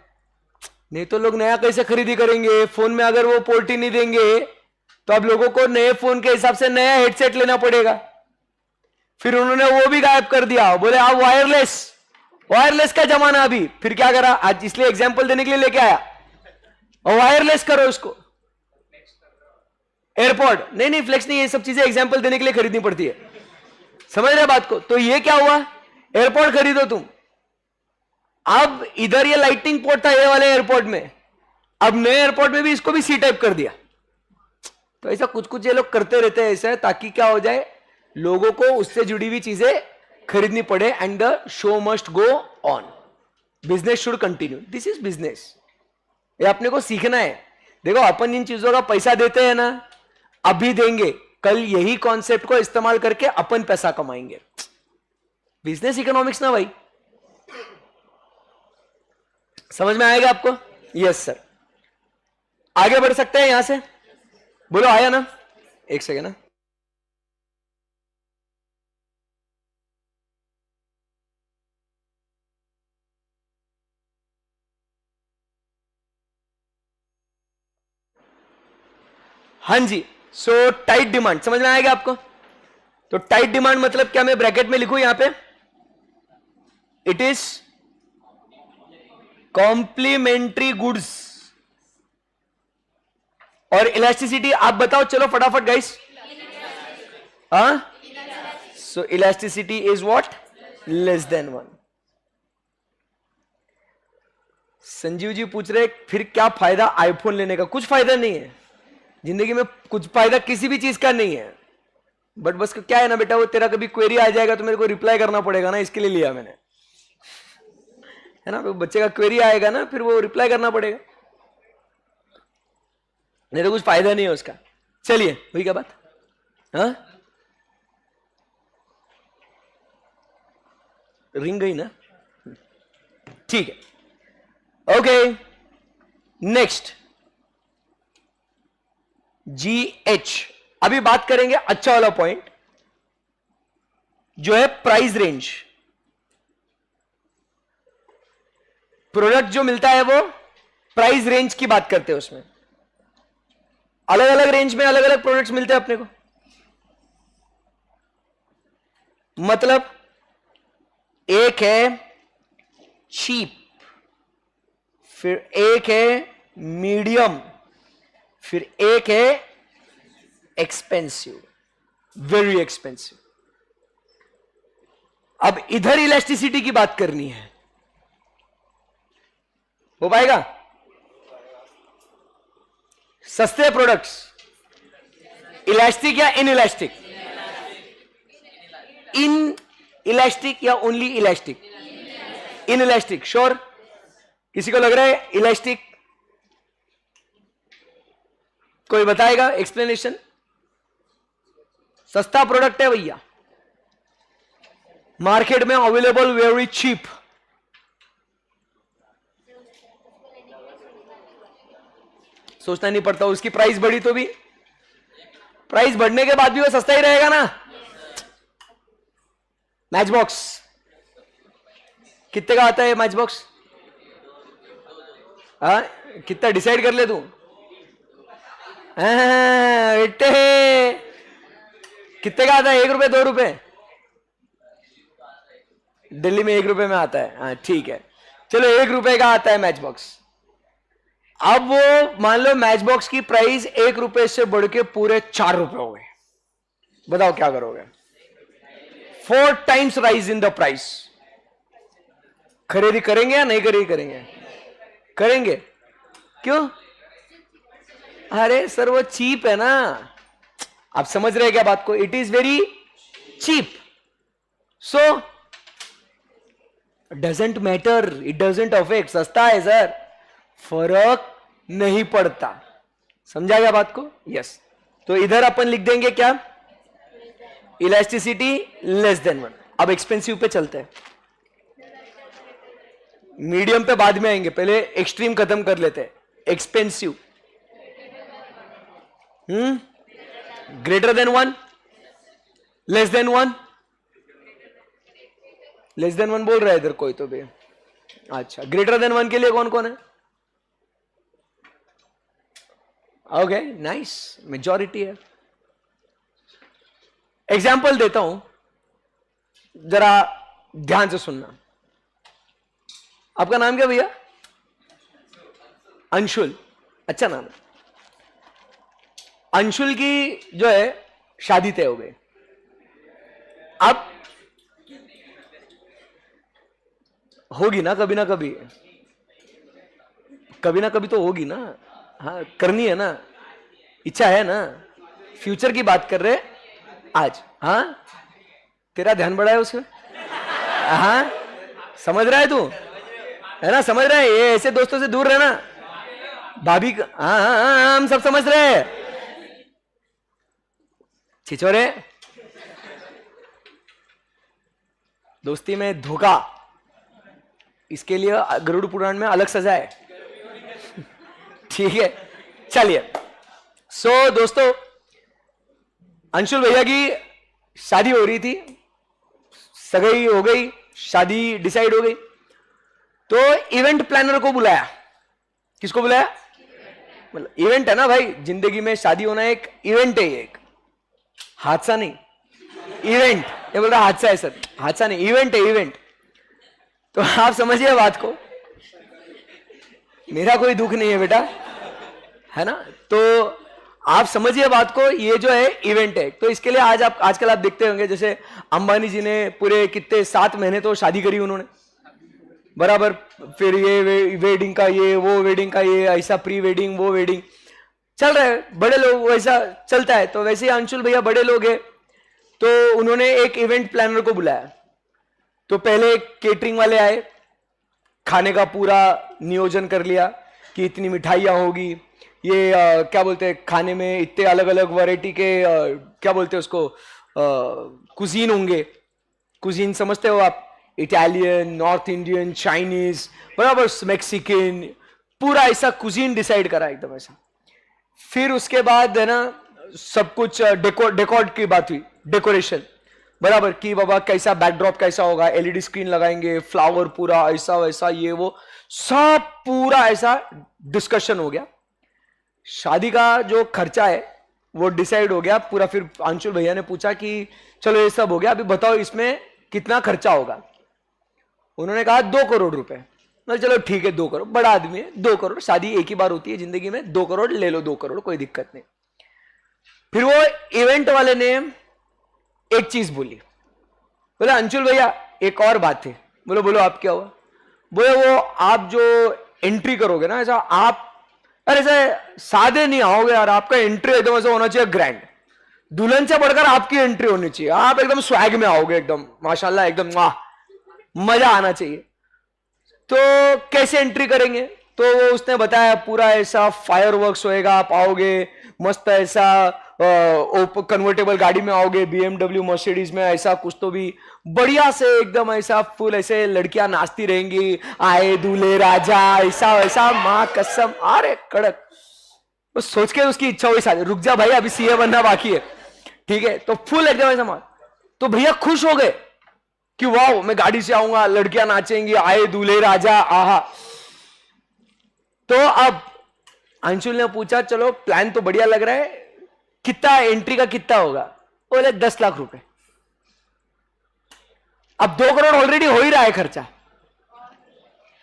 नहीं तो लोग नया कैसे खरीदी करेंगे? फोन में अगर वो पोर्ट ही नहीं देंगे तो अब लोगों को नए फोन के हिसाब से नया हेडसेट लेना पड़ेगा। फिर उन्होंने वो भी गायब कर दिया, बोले आप वायरलेस, वायरलेस का जमाना अभी। फिर क्या करा आज, इसलिए एग्जांपल देने के लिए लेके आया, और वायरलेस करो इसको। एयरपॉड नहीं, नहीं फ्लेक्स नहीं, ये सब चीजें एग्जांपल देने के लिए खरीदनी पड़ती है। समझ रहे बात को? तो ये क्या हुआ, एयरपॉड खरीदो तुम। अब इधर ये लाइटनिंग पोर्ट था ये वाले एयरपोर्ट में, अब नए एयरपोर्ट में भी इसको भी सी टाइप कर दिया। तो ऐसा कुछ कुछ ये लोग करते रहते हैं ऐसा, ताकि क्या हो जाए, लोगों को उससे जुड़ी हुई चीजें खरीदनी पड़े। And the show must go on, business should continue. This is business, ये अपने को सीखना है। देखो अपन इन चीजों का पैसा देते हैं ना, अभी देंगे, कल यही कॉन्सेप्ट को इस्तेमाल करके अपन पैसा कमाएंगे। बिजनेस इकोनॉमिक्स ना भाई, समझ में आएगा आपको? Yes sir. आगे बढ़ सकते हैं यहां से? बोलो आया ना? एक सेकेंड ना। हाँ जी। सो टाइट डिमांड समझ में आएगा आपको? तो टाइट डिमांड मतलब क्या, मैं ब्रैकेट में लिखूं यहां पे, इट इज कॉम्प्लीमेंट्री गुड्स। और इलास्टिसिटी आप बताओ, चलो फटाफट गाइस। हाँ, so elasticity is what, less than 1। Sanjeev ji पूछ रहे फिर क्या फायदा आईफोन लेने का? कुछ फायदा नहीं है जिंदगी में, कुछ फायदा किसी भी चीज का नहीं है। बट बस क्या है ना बेटा, वो तेरा कभी क्वेरी आ जाएगा तो मेरे को रिप्लाई करना पड़ेगा ना, इसके लिए लिया मैंने, है ना? तो बच्चे का क्वेरी आएगा ना, फिर वो रिप्लाई करना पड़ेगा, नहीं तो कुछ फायदा नहीं है उसका। चलिए हुई क्या बात? हाँ, रिंग गई ना? ठीक है, ओके। Next GH। अभी बात करेंगे अच्छा वाला पॉइंट जो है प्राइस रेंज। प्रोडक्ट जो मिलता है वो प्राइस रेंज की बात करते हैं। उसमें अलग अलग रेंज में अलग अलग प्रोडक्ट्स मिलते हैं अपने को। मतलब एक है चीप, फिर एक है मीडियम, फिर एक है एक्सपेंसिव, वेरी एक्सपेंसिव। अब इधर इलास्टिसिटी की बात करनी है, हो पाएगा? सस्ते प्रोडक्ट्स इलास्टिक या इन इलास्टिक? इन इलास्टिक या only elastic? In elastic sure? किसी को लग रहा है इलास्टिक? कोई बताएगा एक्सप्लेनेशन? सस्ता प्रोडक्ट है भैया, मार्केट में अवेलेबल, वेरी चीप। सोचना नहीं पड़ता, उसकी प्राइस बढ़ी तो भी, प्राइस बढ़ने के बाद भी वो सस्ता ही रहेगा ना। मैच बॉक्स कितने का आता है? मैच बॉक्स हाँ, कितना डिसाइड कर ले तू। बेटे कितने का आता है? 1 रुपए 2 रुपए? दिल्ली में 1 रुपए में आता है। हाँ ठीक है, चलो 1 रुपए का आता है मैच बॉक्स। अब वो मान लो मैच बॉक्स की प्राइस 1 रुपए से बढ़ के पूरे 4 रुपए हो गए, बताओ क्या करोगे? 4 times rise in the price. खरीदी करेंगे या नहीं खरीदी करेंगे? करेंगे। क्यों? अरे सर वो चीप है ना, आप समझ रहे हैं क्या बात को? It is very cheap, so doesn't matter, it doesn't affect. सस्ता है सर, फर्क नहीं पड़ता। समझा गया बात को? यस। तो इधर अपन लिख देंगे क्या? Elasticity less than 1। अब एक्सपेंसिव पे चलते हैं, मीडियम पे बाद में आएंगे, पहले एक्सट्रीम खत्म कर लेते हैं। Expensive greater than 1, less than 1। Less than 1 बोल रहा है इधर कोई तो भी। अच्छा, ग्रेटर देन 1 के लिए कौन कौन है? ओके नाइस, मेजॉरिटी है। एग्जाम्पल देता हूं, जरा ध्यान से सुनना। आपका नाम क्या भैया? अंशुल, अच्छा नाम है। अंशुल की जो है शादी तय हो गई। अब होगी ना कभी ना कभी, कभी ना कभी तो होगी ना। हाँ करनी है ना, इच्छा है ना, फ्यूचर की बात कर रहे आज। हाँ तेरा ध्यान बढ़ा है उसमें, हाँ समझ रहा है तू, है ना? समझ रहा है, ये ऐसे दोस्तों से दूर रहना। भाभी हाँ हाँ हाँ हम सब समझ रहे हैं। छिछोरे, दोस्ती में धोखा, इसके लिए गरुड़ पुराण में अलग सजा है। ठीक है चलिए। सो दोस्तों, अंशुल भैया की शादी हो रही थी, सगाई हो गई, शादी डिसाइड हो गई, तो इवेंट प्लानर को बुलाया। किसको बुलाया? मतलब इवेंट है ना भाई, जिंदगी में शादी होना एक इवेंट है, एक हादसा नहीं। इवेंट, ये बोल रहा हादसा है सर, हादसा नहीं, इवेंट है, इवेंट। तो आप समझिए बात को, मेरा कोई दुख नहीं है बेटा, है ना? तो आप समझिए बात को, ये जो है इवेंट है। तो इसके लिए आजकल आप देखते होंगे, जैसे अंबानी जी ने पूरे कितने 7 महीने तो शादी करी उन्होंने बराबर, फिर ये वेडिंग का ये, वो वेडिंग का ये, ऐसा प्री वेडिंग, वो वेडिंग चल रहा है। बड़े लोग वैसा चलता है, तो वैसे ही अंशुल भैया बड़े लोग हैं, तो उन्होंने एक इवेंट प्लानर को बुलाया। तो पहले केटरिंग वाले आए, खाने का पूरा नियोजन कर लिया कि इतनी मिठाइयाँ होगी, ये क्या बोलते हैं, खाने में इतने अलग अलग वैरायटी के क्या बोलते हैं उसको, कुजीन होंगे। कुजीन समझते हो आप? इटालियन, नॉर्थ इंडियन, चाइनीज, बराबर मैक्सिकन, पूरा ऐसा कुजीन डिसाइड करा एकदम ऐसा। फिर उसके बाद है ना सब कुछ डेकोर की बात हुई, डेकोरेशन बराबर कि बाबा कैसा बैकड्रॉप कैसा होगा, एलईडी स्क्रीन लगाएंगे, फ्लावर पूरा ऐसा वैसा, ये वो सब पूरा ऐसा डिस्कशन हो गया। शादी का जो खर्चा है वो डिसाइड हो गया पूरा। फिर अंशुल भैया ने पूछा कि चलो ये सब हो गया, अभी बताओ इसमें कितना खर्चा होगा। उन्होंने कहा 2 करोड़ रुपए। मतलब चलो ठीक है 2 करोड़, बड़ा आदमी है, 2 करोड़, शादी एक ही बार होती है जिंदगी में, 2 करोड़ ले लो, 2 करोड़ कोई दिक्कत नहीं। फिर वो इवेंट वाले ने एक चीज बोली, बोले अंशुल भैया एक और बात है। बोलो बोलो आप क्या हुआ? बोले वो आप जो एंट्री करोगे ना, ऐसा आप, अरे ऐसे सादे नहीं आओगे यार, आपका एंट्री एकदम ऐसा होना चाहिए ग्रैंड, दुल्हन से बढ़कर आपकी एंट्री होनी चाहिए, आप एकदम स्वैग में आओगे, एकदम माशाल्लाह, एकदम वाह, मजा आना चाहिए। तो कैसे एंट्री करेंगे? तो वो उसने बताया पूरा ऐसा फायरवर्क्स होएगा, आप आओगे मस्त ऐसा कन्वर्टेबल गाड़ी में आओगे, बीएमडब्ल्यू मर्सिडीज में, ऐसा कुछ तो भी बढ़िया से एकदम ऐसा फुल ऐसे लड़कियां नाचती रहेंगी, आए दूल्हे राजा, ऐसा वैसा, मां कसम, अरे कड़क। तो सोच के उसकी इच्छा हुई शादी, रुक जा भाई अभी सीए बनना बाकी है, ठीक है। तो फुल एकदम ऐसा मां, तो भैया खुश हो गए कि वाह मैं गाड़ी से आऊंगा, लड़कियां नाचेंगी, आए दूल्हे राजा, आहा। तो अब अंशुल ने पूछा चलो प्लान तो बढ़िया लग रहा है, कितना एंट्री का कितना होगा? बोले 10 लाख रुपए। अब 2 करोड़ ऑलरेडी हो ही रहा है खर्चा,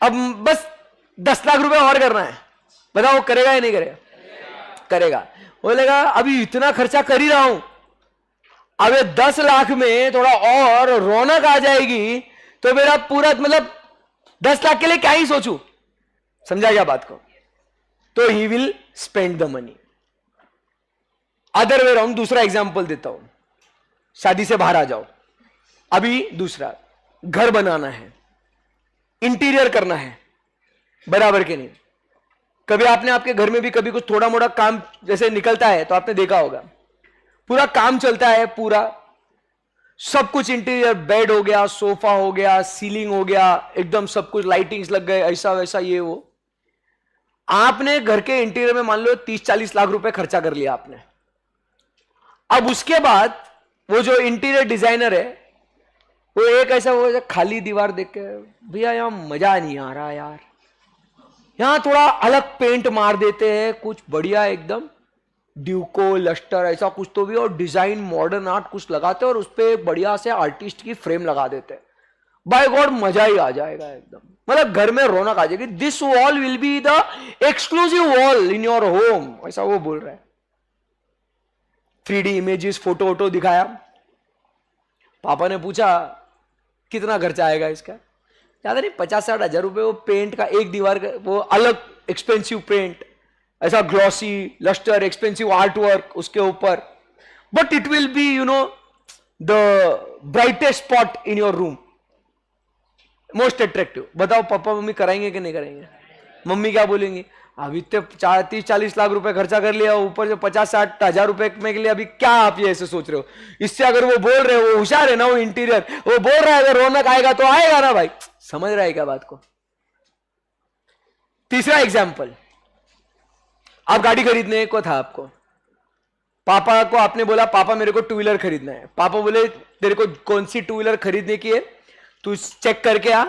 अब बस 10 लाख रुपए और करना है, बताओ करेगा या नहीं करेगा? करेगा। बोलेगा अभी इतना खर्चा कर ही रहा हूं, अब 10 लाख में थोड़ा और रौनक आ जाएगी तो मेरा पूरा मतलब 10 लाख के लिए क्या ही सोचूं। समझा क्या बात को? तो he will spend the money. Other way round, दूसरा एग्जांपल देता हूं। शादी से बाहर आ जाओ, अभी दूसरा, घर बनाना है, इंटीरियर करना है, बराबर के नहीं? कभी आपने आपके घर में भी कभी कुछ थोड़ा मोड़ा काम जैसे निकलता है तो आपने देखा होगा, पूरा काम चलता है, पूरा सब कुछ इंटीरियर, बेड हो गया, सोफा हो गया, सीलिंग हो गया, एकदम सब कुछ लाइटिंग्स लग गए, ऐसा वैसा ये वो। आपने घर के इंटीरियर में मान लो 30-40 लाख रुपए खर्चा कर लिया आपने। अब उसके बाद वो जो इंटीरियर डिजाइनर है वो एक ऐसा वो खाली दीवार देख के, भैया यहां मजा नहीं आ रहा यार, यहां थोड़ा अलग पेंट मार देते हैं, कुछ बढ़िया एकदम ड्यूको लस्टर ऐसा कुछ तो भी, और डिजाइन मॉडर्न आर्ट कुछ लगाते हैं और उस पर बढ़िया से आर्टिस्ट की फ्रेम लगा देते हैं। बाय गॉड मजा ही आ जाएगा एकदम, मतलब घर में रौनक आ जाएगी। This wall will be the exclusive wall in your home, ऐसा वो बोल रहा है। 3D इमेजेस, फोटो वोटो दिखाया। पापा ने पूछा कितना खर्चा आएगा इसका? ज्यादा नहीं, 50-60 हजार रुपए वो पेंट का, एक दीवार का वो अलग एक्सपेंसिव पेंट, ऐसा glossy lustre expensive art work उसके ऊपर, but it will be you know the brightest spot in your room, most attractive. बताओ पापा मम्मी कराएंगे कि नहीं कराएंगे? मम्मी क्या बोलेंगी? अभी इतने 30-40 लाख रुपए खर्चा कर लिया, ऊपर से 50-60 हजार रुपए में के लिए अभी क्या आप ये ऐसे सोच रहे हो? इससे अगर वो बोल रहे हो, वो होशियार है ना, वो इंटीरियर, वो बोल रहा है अगर रौनक आएगा तो आएगा ना भाई। समझ रहा है क्या बात को? तीसरा एग्जाम्पल, आप गाड़ी खरीदने को था आपको, पापा को आपने बोला पापा मेरे को 2 व्हीलर खरीदना है। पापा बोले तेरे को कौन सी 2 व्हीलर खरीदने की है, तू चेक करके आ,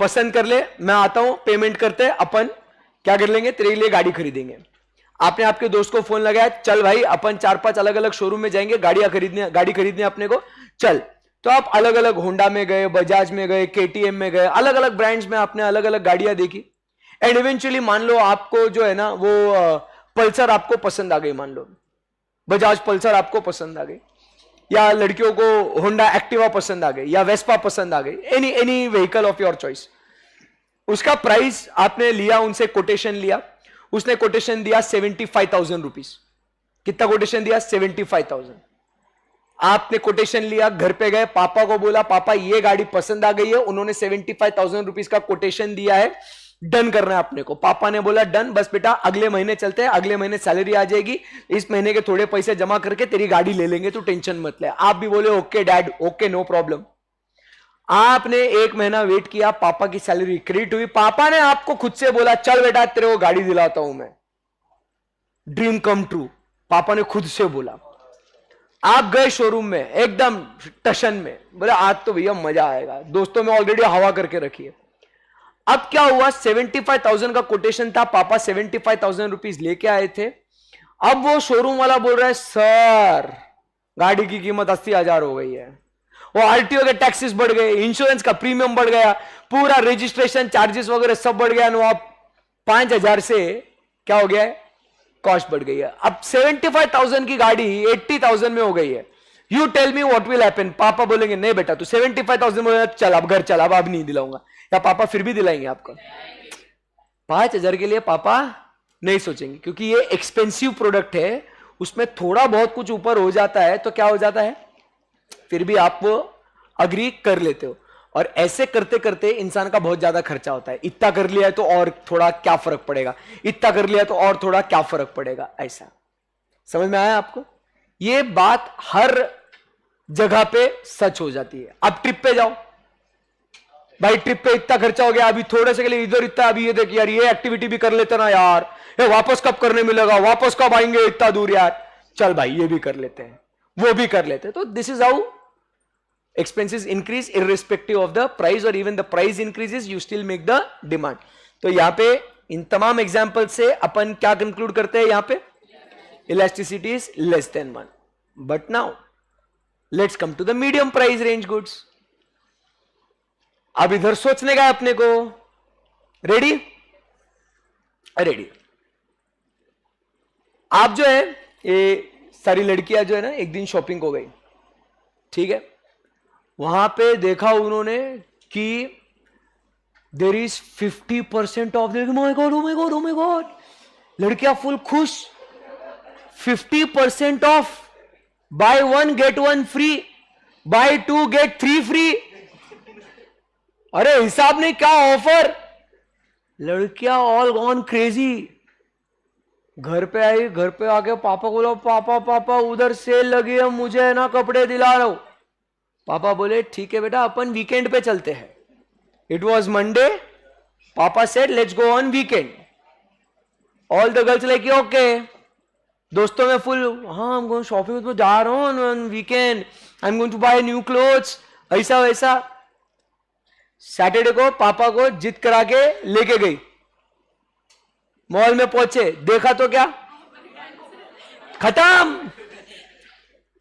पसंद कर ले, मैं आता हूं, पेमेंट करते, अपन क्या कर लेंगे, तेरे लिए गाड़ी खरीदेंगे। आपने आपके दोस्त को फोन लगाया, चल भाई अपन 4-5 अलग अलग शोरूम में जाएंगे, गाड़ी खरीदने अपने को, चल। तो आप अलग अलग होंडा में गए, बजाज में गए, केटीएम में गए, अलग अलग ब्रांड्स में आपने अलग अलग गाड़ियां देखी, एंड इवेंचुअली मान लो आपको जो है ना वो पल्सर आपको पसंद आ गई, मान लो बजाज पल्सर आपको पसंद आ गई, या लड़कियों को होंडा एक्टिवा पसंद आ गई, या वेस्पा पसंद आ गई, any vehicle of your choice. उसका प्राइस आपने लिया, उनसे कोटेशन लिया, उसने कोटेशन दिया 75,000 रुपीज। कितना कोटेशन दिया? 75,000। आपने कोटेशन लिया, घर पे गए, पापा को बोला पापा ये गाड़ी पसंद आ गई है, उन्होंने 75,000 रुपीज का कोटेशन दिया है, डन करना है अपने को। पापा ने बोला डन, बस बेटा अगले महीने चलते हैं, अगले महीने सैलरी आ जाएगी, इस महीने के थोड़े पैसे जमा करके तेरी गाड़ी ले लेंगे, तू टेंशन मत ले। आप भी बोले okay dad, okay no problem. आपने 1 महीना वेट किया, पापा की सैलरी क्रेडिट हुई, पापा ने आपको खुद से बोला चल बेटा तेरे को गाड़ी दिलाता हूं मैं, ड्रीम कम ट्रू, पापा ने खुद से बोला। आप गए शोरूम में एकदम टशन में, बोले आज तो भैया मजा आएगा, दोस्तों में ऑलरेडी हवा करके रखी है। अब क्या हुआ, 75,000 का कोटेशन था, पापा 75,000 रुपीज लेके आए थे। अब वो शोरूम वाला बोल रहा है सर गाड़ी की कीमत 80,000 हो गई है, वो आरटीओ के टैक्सेस बढ़ गए, इंश्योरेंस का प्रीमियम बढ़ गया, पूरा रजिस्ट्रेशन चार्जेस वगैरह सब बढ़ गया, आप 5,000 से क्या हो गया है, कॉस्ट बढ़ गई है। अब 75,000 की गाड़ी 80,000 में हो गई है। You tell me what will happen? पापा बोलेंगे नहीं बेटा तू 75,000 में चल, अब घर चल, अब नहीं दिलाऊंगा, या पापा फिर भी दिलाएंगे आपको? 5,000 के लिए पापा नहीं सोचेंगे, क्योंकि ये एक्सपेंसिव प्रोडक्ट है, उसमें थोड़ा बहुत कुछ ऊपर हो जाता है तो क्या हो जाता है, फिर भी आप वो अग्री कर लेते हो। और ऐसे करते करते इंसान का बहुत ज्यादा खर्चा होता है, इतना कर लिया है तो और थोड़ा क्या फर्क पड़ेगा, इतना कर लिया तो और थोड़ा क्या फर्क पड़ेगा, ऐसा। समझ में आया आपको? ये बात हर जगह पे सच हो जाती है। अब ट्रिप पे जाओ, भाई ट्रिप पे इतना खर्चा हो गया, अभी थोड़े से के लिए इधर इतना, अभी ये देख यार ये एक्टिविटी भी कर लेते ना यार, ये वापस कब करने मिलेगा, वापस कब आएंगे इतना दूर यार, चल भाई ये भी कर लेते हैं, वो भी कर लेते हैं। तो this is how expenses increase irrespective of the price, or even the price increases you still make the demand. तो यहां पे इन तमाम एग्जांपल से अपन क्या कंक्लूड करते हैं, यहां पे elasticity is less than 1. But now let's come to the medium price range goods. अब इधर सोचने का अपने को रेडी? रेडी। आप जो है ये सारी लड़कियां जो है ना एक दिन शॉपिंग को गई, ठीक है, वहां पे देखा उन्होंने कि there is 50% off. My god, oh my god, oh my god, लड़कियां फुल खुश, 50% off, buy 1 get 1 free, buy 2 get 3 free. अरे हिसाब नहीं, क्या ऑफर। लड़कियां ऑल गॉन क्रेजी। घर पे आई, घर पे आके पापा बोला, पापा पापा उधर सेल लगी है, मुझे है ना कपड़े दिला रहा हूं। पापा बोले ठीक है बेटा, अपन वीकेंड पे चलते हैं। इट वॉज मंडे, पापा said let's go on weekend. All the girls like okay, दोस्तों में फुल, हाँ हम गोइंग शॉपिंग पे जा रहा हूँ on weekend, I am going to buy new clothes, ऐसा वैसा। सैटरडे को पापा को जिद करा के लेके गई, मॉल में पहुंचे, देखा तो क्या, खत्म,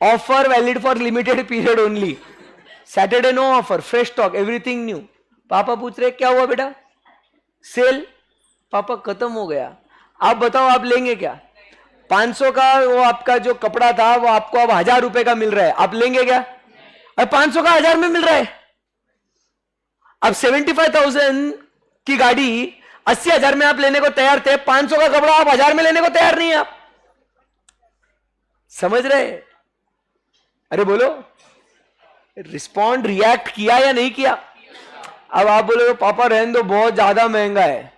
offer valid for limited period only, Saturday no offer, fresh stock, everything new. पापा पूछ रहे क्या हुआ बेटा, सेल। पापा खत्म हो गया, आप बताओ आप लेंगे क्या? 500 का वो आपका जो कपड़ा था वो आपको अब 1000 रुपए का मिल रहा है, आप लेंगे क्या? अब 500 का 1000 में मिल रहा है। अब 75,000 की गाड़ी 80,000 में आप लेने को तैयार थे, 500 का कपड़ा आप 1000 में लेने को तैयार नहीं है। आप समझ रहे? अरे बोलो, रिस्पॉन्ड, रिएक्ट किया या नहीं किया? अब आप बोलोगे पापा रहने दो, बहुत ज्यादा महंगा है,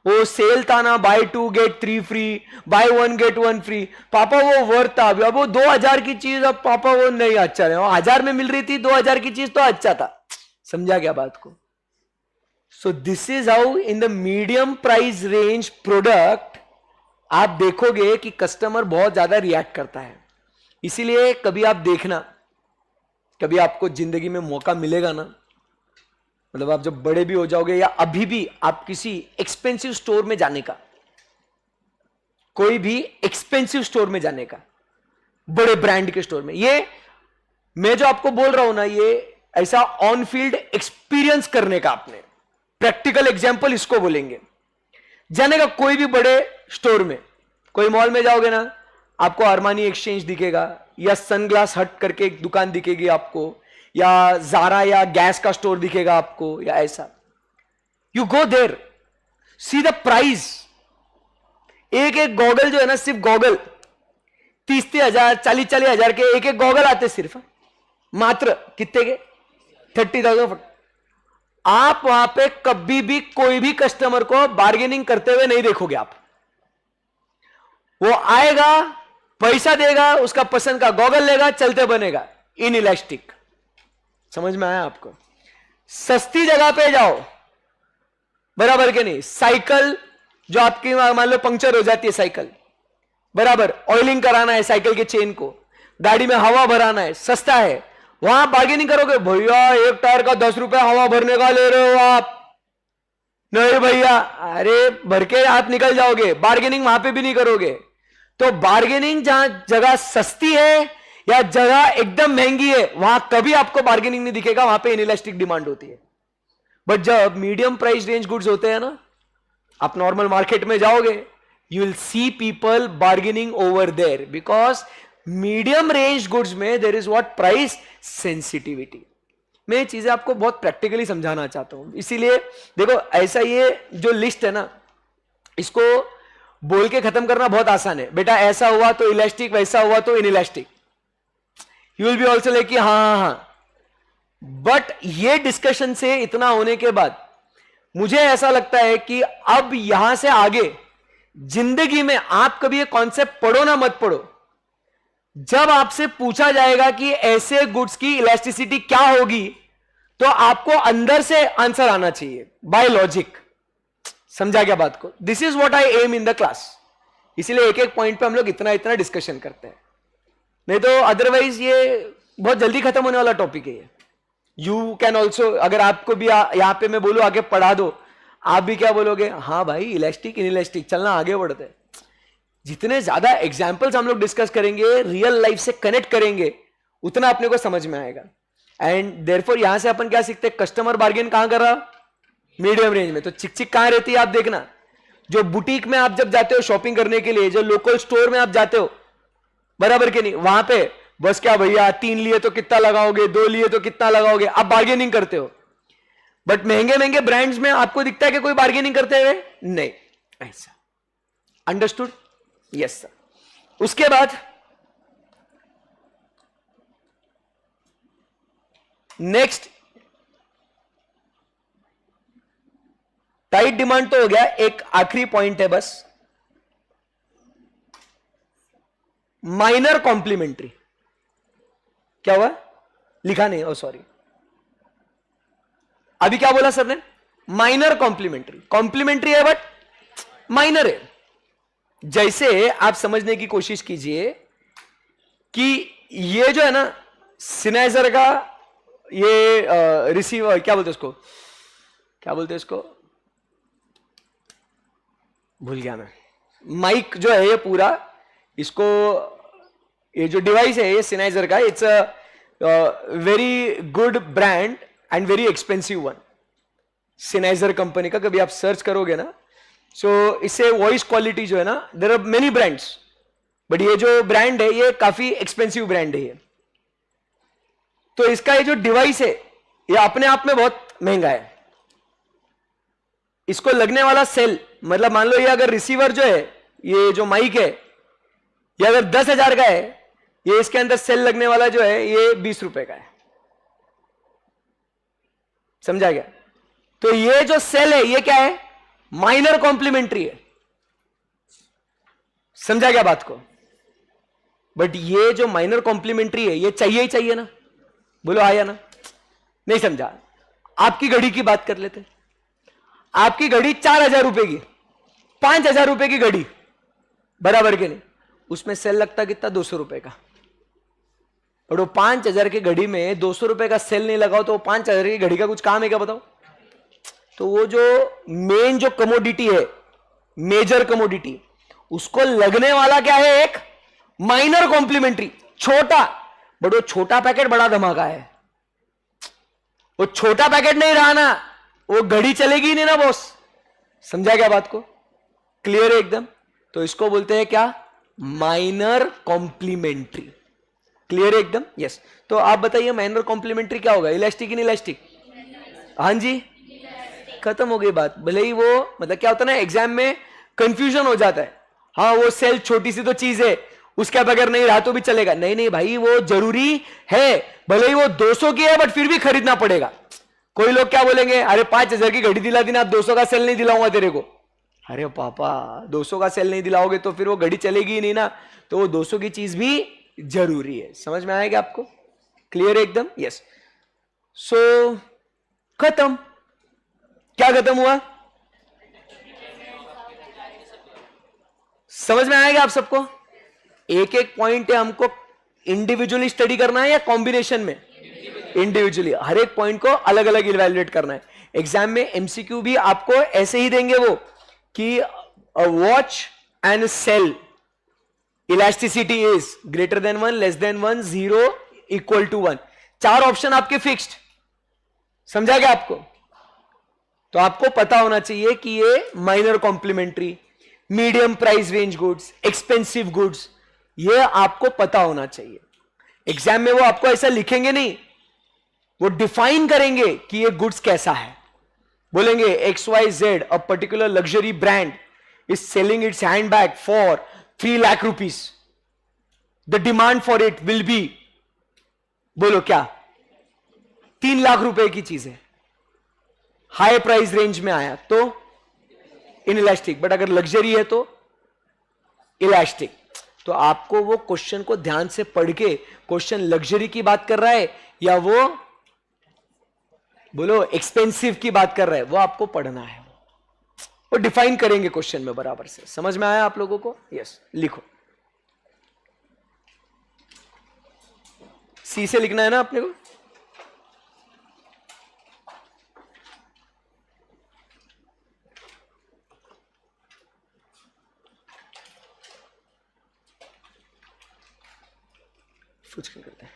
वो सेल था ना, buy 2 get 3 free, buy 1 get 1 free. पापा वो वर्थ था, अब वो 2000 की चीज, अब पापा वो नहीं अच्छा है, वो 1000 में मिल रही थी, 2000 की चीज तो अच्छा था। समझा क्या बात को? So this is how in the medium price range product आप देखोगे कि कस्टमर बहुत ज्यादा रिएक्ट करता है। इसीलिए कभी आप देखना, कभी आपको जिंदगी में मौका मिलेगा ना, मतलब आप जब बड़े भी हो जाओगे या अभी भी आप किसी एक्सपेंसिव स्टोर में जाने का, कोई भी एक्सपेंसिव स्टोर में जाने का, बड़े ब्रांड के स्टोर में, ये मैं जो आपको बोल रहा हूं ना, ये ऐसा ऑन फील्ड एक्सपीरियंस करने का, आपने प्रैक्टिकल एग्जांपल इसको बोलेंगे। जाने का कोई भी बड़े स्टोर में, कोई मॉल में जाओगे ना, आपको अरमानी एक्सचेंज दिखेगा, या सनग्लास हट करके एक दुकान दिखेगी आपको, या जारा या गैस का स्टोर दिखेगा आपको, या ऐसा। You go there, see the price. एक एक गॉगल जो है ना, सिर्फ गॉगल 30,000 40,000 के एक एक गॉगल आते, सिर्फ मात्र कितने के? 30,000। आप वहां पे कभी भी कोई भी कस्टमर को बार्गेनिंग करते हुए नहीं देखोगे आप। वो आएगा, पैसा देगा, उसका पसंद का गॉगल लेगा, चलते बनेगा, इन इलास्टिक। समझ में आया आपको? सस्ती जगह पे जाओ, बराबर के नहीं, साइकिल जो आपकी मान लो पंक्चर हो जाती है साइकिल, बराबर ऑयलिंग कराना है साइकिल के चेन को, गाड़ी में हवा भराना है, सस्ता है, वहां बार्गेनिंग करोगे, भैया एक टायर का 10 रुपए हवा भरने का ले रहे हो आप? नहीं भैया, अरे भर के आप निकल जाओगे, बार्गेनिंग वहां पे भी नहीं करोगे। तो बार्गेनिंग जहां जगह सस्ती है या जगह एकदम महंगी है, वहां कभी आपको बार्गेनिंग नहीं दिखेगा, वहां पे इनइलास्टिक डिमांड होती है। बट जब मीडियम प्राइस रेंज गुड्स होते हैं ना, आप नॉर्मल मार्केट में जाओगे, you will see people bargaining over there, because medium range goods में there is what? Price sensitivity. मैं ये चीजें आपको बहुत प्रैक्टिकली समझाना चाहता हूं। इसीलिए देखो, ऐसा ये जो लिस्ट है ना, इसको बोल के खत्म करना बहुत आसान है। बेटा ऐसा हुआ तो इलास्टिक, वैसा हुआ तो inelastic, you will be also like हाँ हाँ हाँ। बट ये डिस्कशन से इतना होने के बाद मुझे ऐसा लगता है कि अब यहां से आगे जिंदगी में आप कभी ये कॉन्सेप्ट पढ़ो ना मत पढ़ो, जब आपसे पूछा जाएगा कि ऐसे गुड्स की इलास्टिसिटी क्या होगी, तो आपको अंदर से आंसर आना चाहिए बाय लॉजिक। समझा क्या बात को? This is what I am in the class. इसीलिए एक एक पॉइंट पे हम लोग इतना इतना डिस्कशन करते हैं, नहीं तो अदरवाइज ये बहुत जल्दी खत्म होने वाला टॉपिक है ये। यू कैन ऑल्सो, अगर आपको भी यहां पे मैं बोलूं आगे पढ़ा दो, आप भी क्या बोलोगे? हाँ भाई, इलास्टिक इनइलास्टिक, चलना आगे बढ़ते हैं। जितने ज्यादा एग्जाम्पल्स हम लोग डिस्कस करेंगे, रियल लाइफ से कनेक्ट करेंगे, उतना अपने को समझ में आएगा। एंड देयरफॉर यहां से अपन क्या सीखते हैं? कस्टमर बार्गेन कहां कर रहा? मीडियम रेंज में। तो चिक चिक कहां रहती है आप देखना, जो बुटीक में आप जब जाते हो शॉपिंग करने के लिए, जो लोकल स्टोर में आप जाते हो, बराबर के नहीं, वहां पे बस क्या भैया 3 लिए तो कितना लगाओगे, 2 लिए तो कितना लगाओगे, आप बार्गेनिंग करते हो। बट महंगे महंगे ब्रांड्स में आपको दिखता है कि कोई बार्गेनिंग करते हुए नहीं, ऐसा। अंडरस्टूड? Yes sir. उसके बाद नेक्स्ट, टाइट डिमांड तो हो गया, एक आखिरी पॉइंट है बस, माइनर कॉम्प्लीमेंट्री। क्या हुआ? लिखा नहीं, ओ सॉरी, अभी क्या बोला सर ने? Minor complementary. कॉम्प्लीमेंट्री है बट माइनर है। जैसे आप समझने की कोशिश कीजिए कि ये जो है ना सिनेजर का ये रिसीवर, क्या बोलते उसको, क्या बोलते इसको, भूल गया मैं, माइक जो है ये पूरा, इसको ये जो डिवाइस है ये सिनेजर का, it's a very good brand and very expensive one. सिनेजर कंपनी का कभी आप सर्च करोगे ना, सो इससे वॉइस क्वालिटी जो है ना, there are many brands, but ये जो ब्रांड है ये काफी एक्सपेंसिव ब्रांड है ये। तो इसका ये जो डिवाइस है ये अपने आप में बहुत महंगा है। इसको लगने वाला सेल, मतलब मान लो ये अगर रिसीवर जो है, ये जो माइक है, ये अगर 10,000 का है, ये इसके अंदर सेल लगने वाला जो है ये 20 रुपए का है। समझा गया? तो ये जो सेल है ये क्या है? माइनर कॉम्प्लीमेंट्री है। समझा गया बात को? बट ये जो माइनर कॉम्प्लीमेंट्री है ये चाहिए ही चाहिए ना, बोलो आया ना? नहीं समझा? आपकी घड़ी की बात कर लेते। आपकी घड़ी 4,000 रुपए की, 5,000 रुपए की घड़ी, बराबर के नहीं, उसमें सेल लगता कितना? 200 रुपए का। और वो 5,000 की घड़ी में 200 रुपए का सेल नहीं लगाओ तो वो 5,000 की घड़ी का कुछ काम है क्या बताओ? तो वो जो मेन जो कमोडिटी है, मेजर कमोडिटी, उसको लगने वाला क्या है? एक माइनर कॉम्प्लीमेंट्री, छोटा। बट वो छोटा पैकेट बड़ा धमाका है। वो छोटा पैकेट नहीं रहा ना, वो घड़ी चलेगी नहीं ना बॉस। समझा क्या बात को? क्लियर है एकदम? तो इसको बोलते हैं क्या? Minor complementary. क्लियर है एकदम? यस। तो आप बताइए माइनर कॉम्प्लीमेंट्री क्या होगा? इलास्टिक ही नहीं इलास्टिक? हाँ जी, खत्म हो गई बात। भले ही वो, मतलब क्या होता है ना, एग्जाम में कंफ्यूजन हो जाता है, हाँ वो सेल छोटी सी तो चीज है, उसके बगैर नहीं रहा तो भी चलेगा। नहीं नहीं भाई, वो जरूरी है। भले ही वो 200 की है बट फिर भी खरीदना पड़ेगा। कोई लोग क्या बोलेंगे, अरे 5,000 की घड़ी दिला दी ना, 200 का सेल नहीं दिलाऊंगा तेरे को। अरे पापा, 200 का सेल नहीं दिलाओगे तो फिर वो घड़ी चलेगी ही नहीं ना। तो वो 200 की चीज भी जरूरी है। समझ में आएगा आपको? क्लियर है एकदम? यस। सो खत्म। क्या खत्म हुआ? समझ में आएगा आप सबको? एक एक पॉइंट है, हमको इंडिविजुअली स्टडी करना है या कॉम्बिनेशन में? इंडिविजुअली, हर एक पॉइंट को अलग अलग इवैल्यूएट करना है। एग्जाम में एमसीक्यू भी आपको ऐसे ही देंगे वो, कि watch and sale elasticity is greater than 1, less than 1, 0, equal to 1। 4 option आपके फिक्स्ड। समझा गया आपको? तो आपको पता होना चाहिए कि ये minor complementary, medium price range goods, expensive goods, ये आपको पता होना चाहिए। एग्जाम में वो आपको ऐसा लिखेंगे नहीं, वो डिफाइन करेंगे कि ये गुड्स कैसा है। बोलेंगे XYZ, a particular luxury brand is selling it's handbag for 3 lakh rupees, the demand for it will B, बोलो क्या, 3 लाख रुपए की चीज है, हाई प्राइस रेंज में आया तो इन इलास्टिक, बट अगर लग्जरी है तो इलास्टिक। तो आपको वो क्वेश्चन को ध्यान से पढ़ के, क्वेश्चन लग्जरी की बात कर रहा है या वो, बोलो, एक्सपेंसिव की बात कर रहा है, वो आपको पढ़ना है। वो डिफाइन करेंगे क्वेश्चन में बराबर से। समझ में आया आप लोगों को? यस। लिखो, सी से लिखना है ना अपने को। कुछ करते हैं।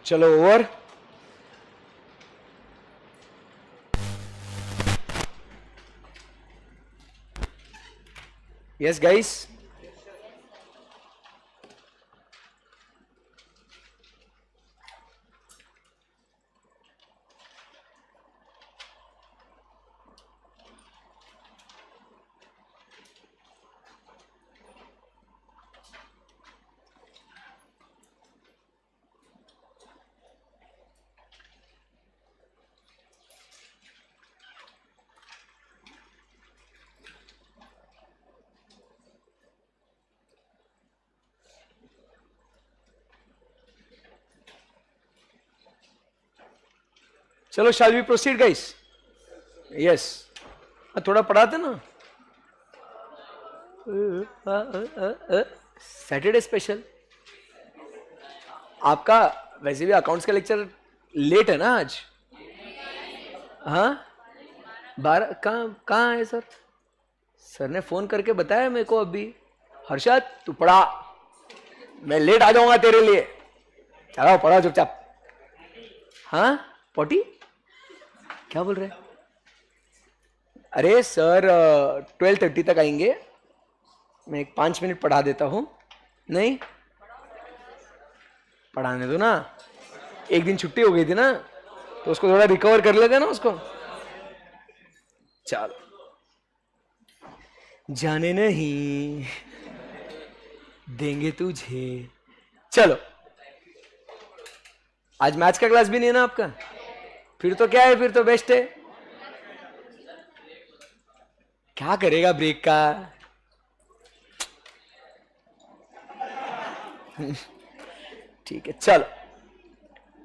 चलो ओवर। यस गाइस, चलो shall we proceed guys. Yes, थोड़ा पढ़ाते ना, सैटरडे स्पेशल। आपका वैसे भी अकाउंट्स का लेक्चर लेट है ना आज? हाँ, 12 कहाँ है सर? सर ने फोन करके बताया मेरे को अभी, हर्षद तू पढ़ा, मैं लेट आ जाऊंगा तेरे लिए। चलो पढ़ा चुपचाप। हाँ पोटी क्या बोल रहे? अरे सर 12:30 तक आएंगे, मैं 5 मिनट पढ़ा देता हूं। नहीं पढ़ाने दो ना, एक दिन छुट्टी हो गई थी ना, तो उसको थोड़ा रिकवर कर लेते ना उसको। चलो, जाने नहीं देंगे तुझे। चलो, आज मैथ्स का क्लास भी नहीं है ना आपका? फिर तो क्या है, फिर तो बेस्ट है। क्या करेगा ब्रेक का? ठीक है, चलो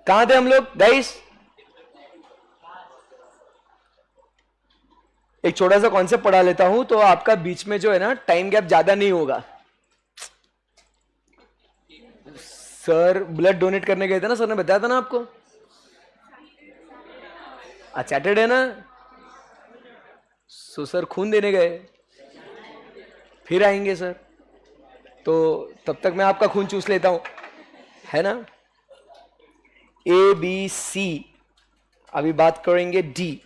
कहां थे हम लोग गाइस? एक छोटा सा कॉन्सेप्ट पढ़ा लेता हूं तो आपका बीच में जो है ना टाइम गैप ज्यादा नहीं होगा। सर ब्लड डोनेट करने गए थे ना, सर ने बताया था ना आपको। आज सैटरडे ना, सो सर खून देने गए, फिर आएंगे सर, तो तब तक मैं आपका खून चूस लेता हूं, है ना। ए बी सी, अभी बात करेंगे डी।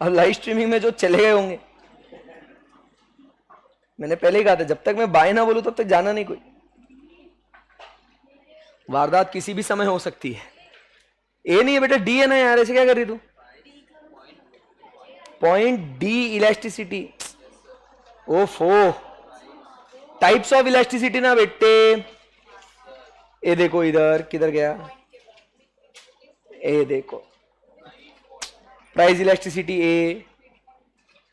अब लाइव स्ट्रीमिंग में जो चले गए होंगे, मैंने पहले ही कहा था जब तक मैं बाय ना बोलूं तब तक जाना नहीं। कोई वारदात किसी भी समय हो सकती है। ए नहीं है बेटा, डी है ना यार, ऐसे क्या कर रही तू? Point D elasticity. ओफो, टाइप्स ऑफ इलास्टिसिटी ना बेटे। ए देखो इधर किधर गया, ए देखो, price elasticity A,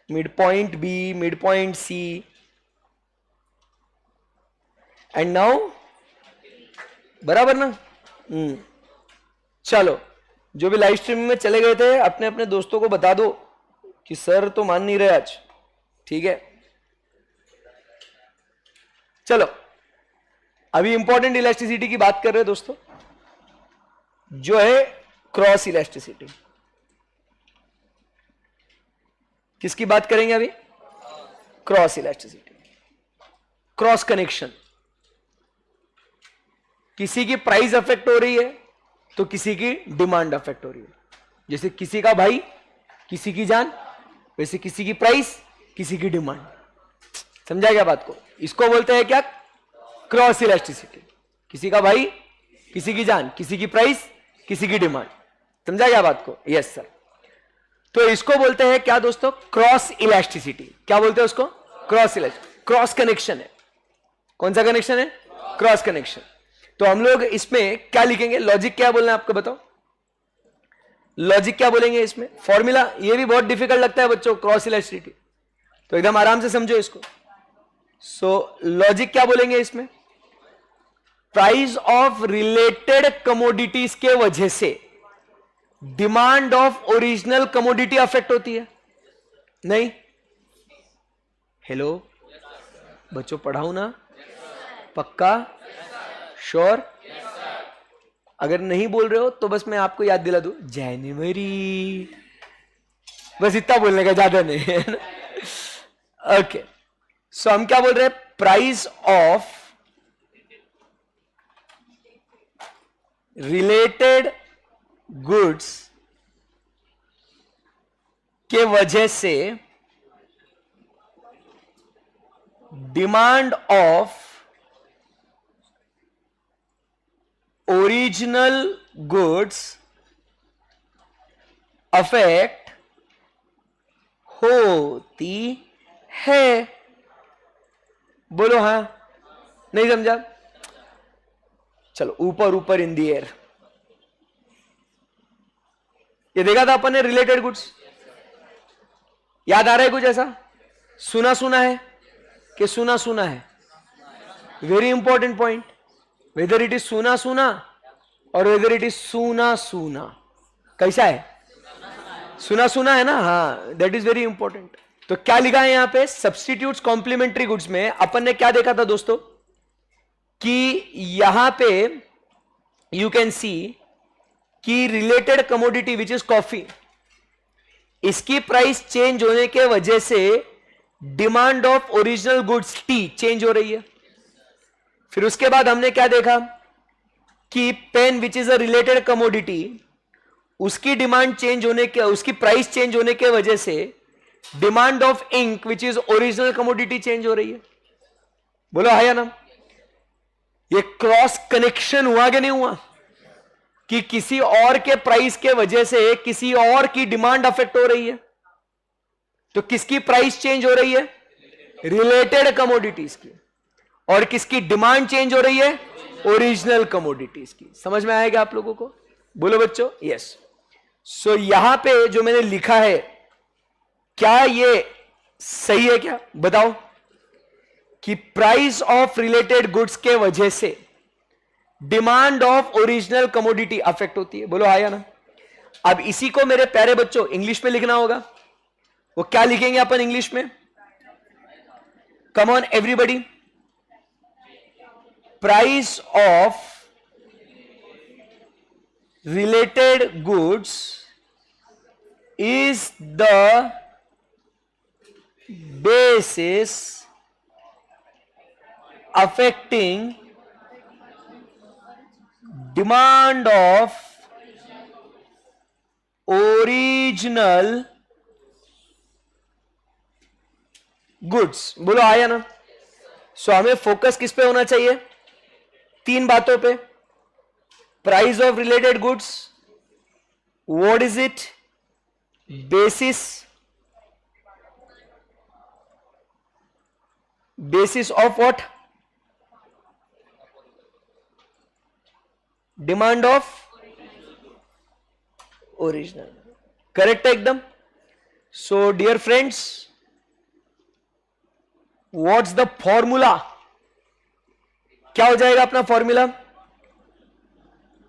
mid point B, mid point C, and now बराबर ना। चलो, जो भी लाइव स्ट्रीमिंग में चले गए थे अपने अपने दोस्तों को बता दो कि सर तो मान नहीं रहे आज, ठीक है। चलो, अभी इंपॉर्टेंट इलास्टिसिटी की बात कर रहे हैं दोस्तों, जो है क्रॉस इलास्टिसिटी। किसकी बात करेंगे अभी? Cross elasticity, cross connection. किसी की प्राइस अफेक्ट हो रही है तो किसी की डिमांड अफेक्ट हो रही है। जैसे किसी का भाई किसी की जान, वैसे किसी की प्राइस किसी की डिमांड। समझा क्या बात को? इसको बोलते हैं क्या? Cross elasticity. किसी का भाई किसी की जान, किसी की प्राइस किसी की डिमांड। समझा क्या बात को? Yes sir. तो इसको बोलते हैं क्या दोस्तों? Cross elasticity. क्या बोलते हैं उसको? क्रॉस इलास्टिसिटी, क्रॉस कनेक्शन है। कौन सा कनेक्शन है? Cross connection. तो हम लोग इसमें क्या लिखेंगे? लॉजिक क्या बोलना है आपको बताओ? लॉजिक क्या बोलेंगे इसमें? फॉर्मूला, ये भी बहुत डिफिकल्ट लगता है बच्चों, क्रॉस इलास्टिसिटी, तो एकदम आराम से समझो इसको। सो लॉजिक क्या बोलेंगे इसमें? प्राइस ऑफ रिलेटेड कमोडिटीज के वजह से demand of original commodity affect होती है। नहीं? हेलो बच्चों, पढ़ाऊं ना? पक्का? श्योर? अगर नहीं बोल रहे हो तो बस मैं आपको याद दिला दूं, जनवरी, बस इतना बोलने का, ज्यादा नहीं है ना। ओके, सो हम क्या बोल रहे हैं? प्राइस ऑफ रिलेटेड गुड्स के वजह से demand of original goods affect होती है। बोलो हाँ, नहीं समझा? चलो, ऊपर ऊपर इन दी एयर, ये देखा था अपन ने रिलेटेड गुड्स। याद आ रहा है कुछ ऐसा? सुना सुना है कि सुना सुना है? Very important point, whether it is सुना सुना और वेदर इट इज सुना सुना। कैसा है? सुना सुना है ना? हाँ, दैट इज वेरी इंपॉर्टेंट। तो क्या लिखा है यहां पे? सब्स्टिट्यूट्स कॉम्प्लीमेंट्री गुड्स में अपन ने क्या देखा था दोस्तों कि यहां पे यू कैन सी कि related commodity which is coffee, इसकी प्राइस चेंज होने के वजह से demand of original goods T change हो रही है। फिर उसके बाद हमने क्या देखा कि pen which is a related commodity, उसकी डिमांड चेंज होने के, उसकी प्राइस चेंज होने के वजह से demand of ink which is original commodity change हो रही है। बोलो हाँ या ना? ये क्रॉस कनेक्शन हुआ कि नहीं हुआ कि किसी और के प्राइस के वजह से किसी और की डिमांड अफेक्ट हो रही है? तो किसकी प्राइस चेंज हो रही है? रिलेटेड कमोडिटीज की। और किसकी डिमांड चेंज हो रही है? ओरिजिनल कमोडिटीज की। समझ में आएगा आप लोगों को? बोलो बच्चों यस। सो यहां पे जो मैंने लिखा है, क्या ये सही है? क्या बताओ कि प्राइस ऑफ रिलेटेड गुड्स के वजह से demand of original commodity affect होती है? बोलो हाँ या ना? अब इसी को मेरे प्यारे बच्चों इंग्लिश में लिखना होगा। वो क्या लिखेंगे अपन इंग्लिश में? Come on everybody. Price of related goods is the basis affecting demand of original goods। बोलो आया ना? सो हमें फोकस किस पे होना चाहिए? तीन बातों पे। Price of related goods, what is it, basis, basis of what, demand of original. Correct है एकदम। So dear friends, what's the formula? क्या हो जाएगा अपना फॉर्मूला?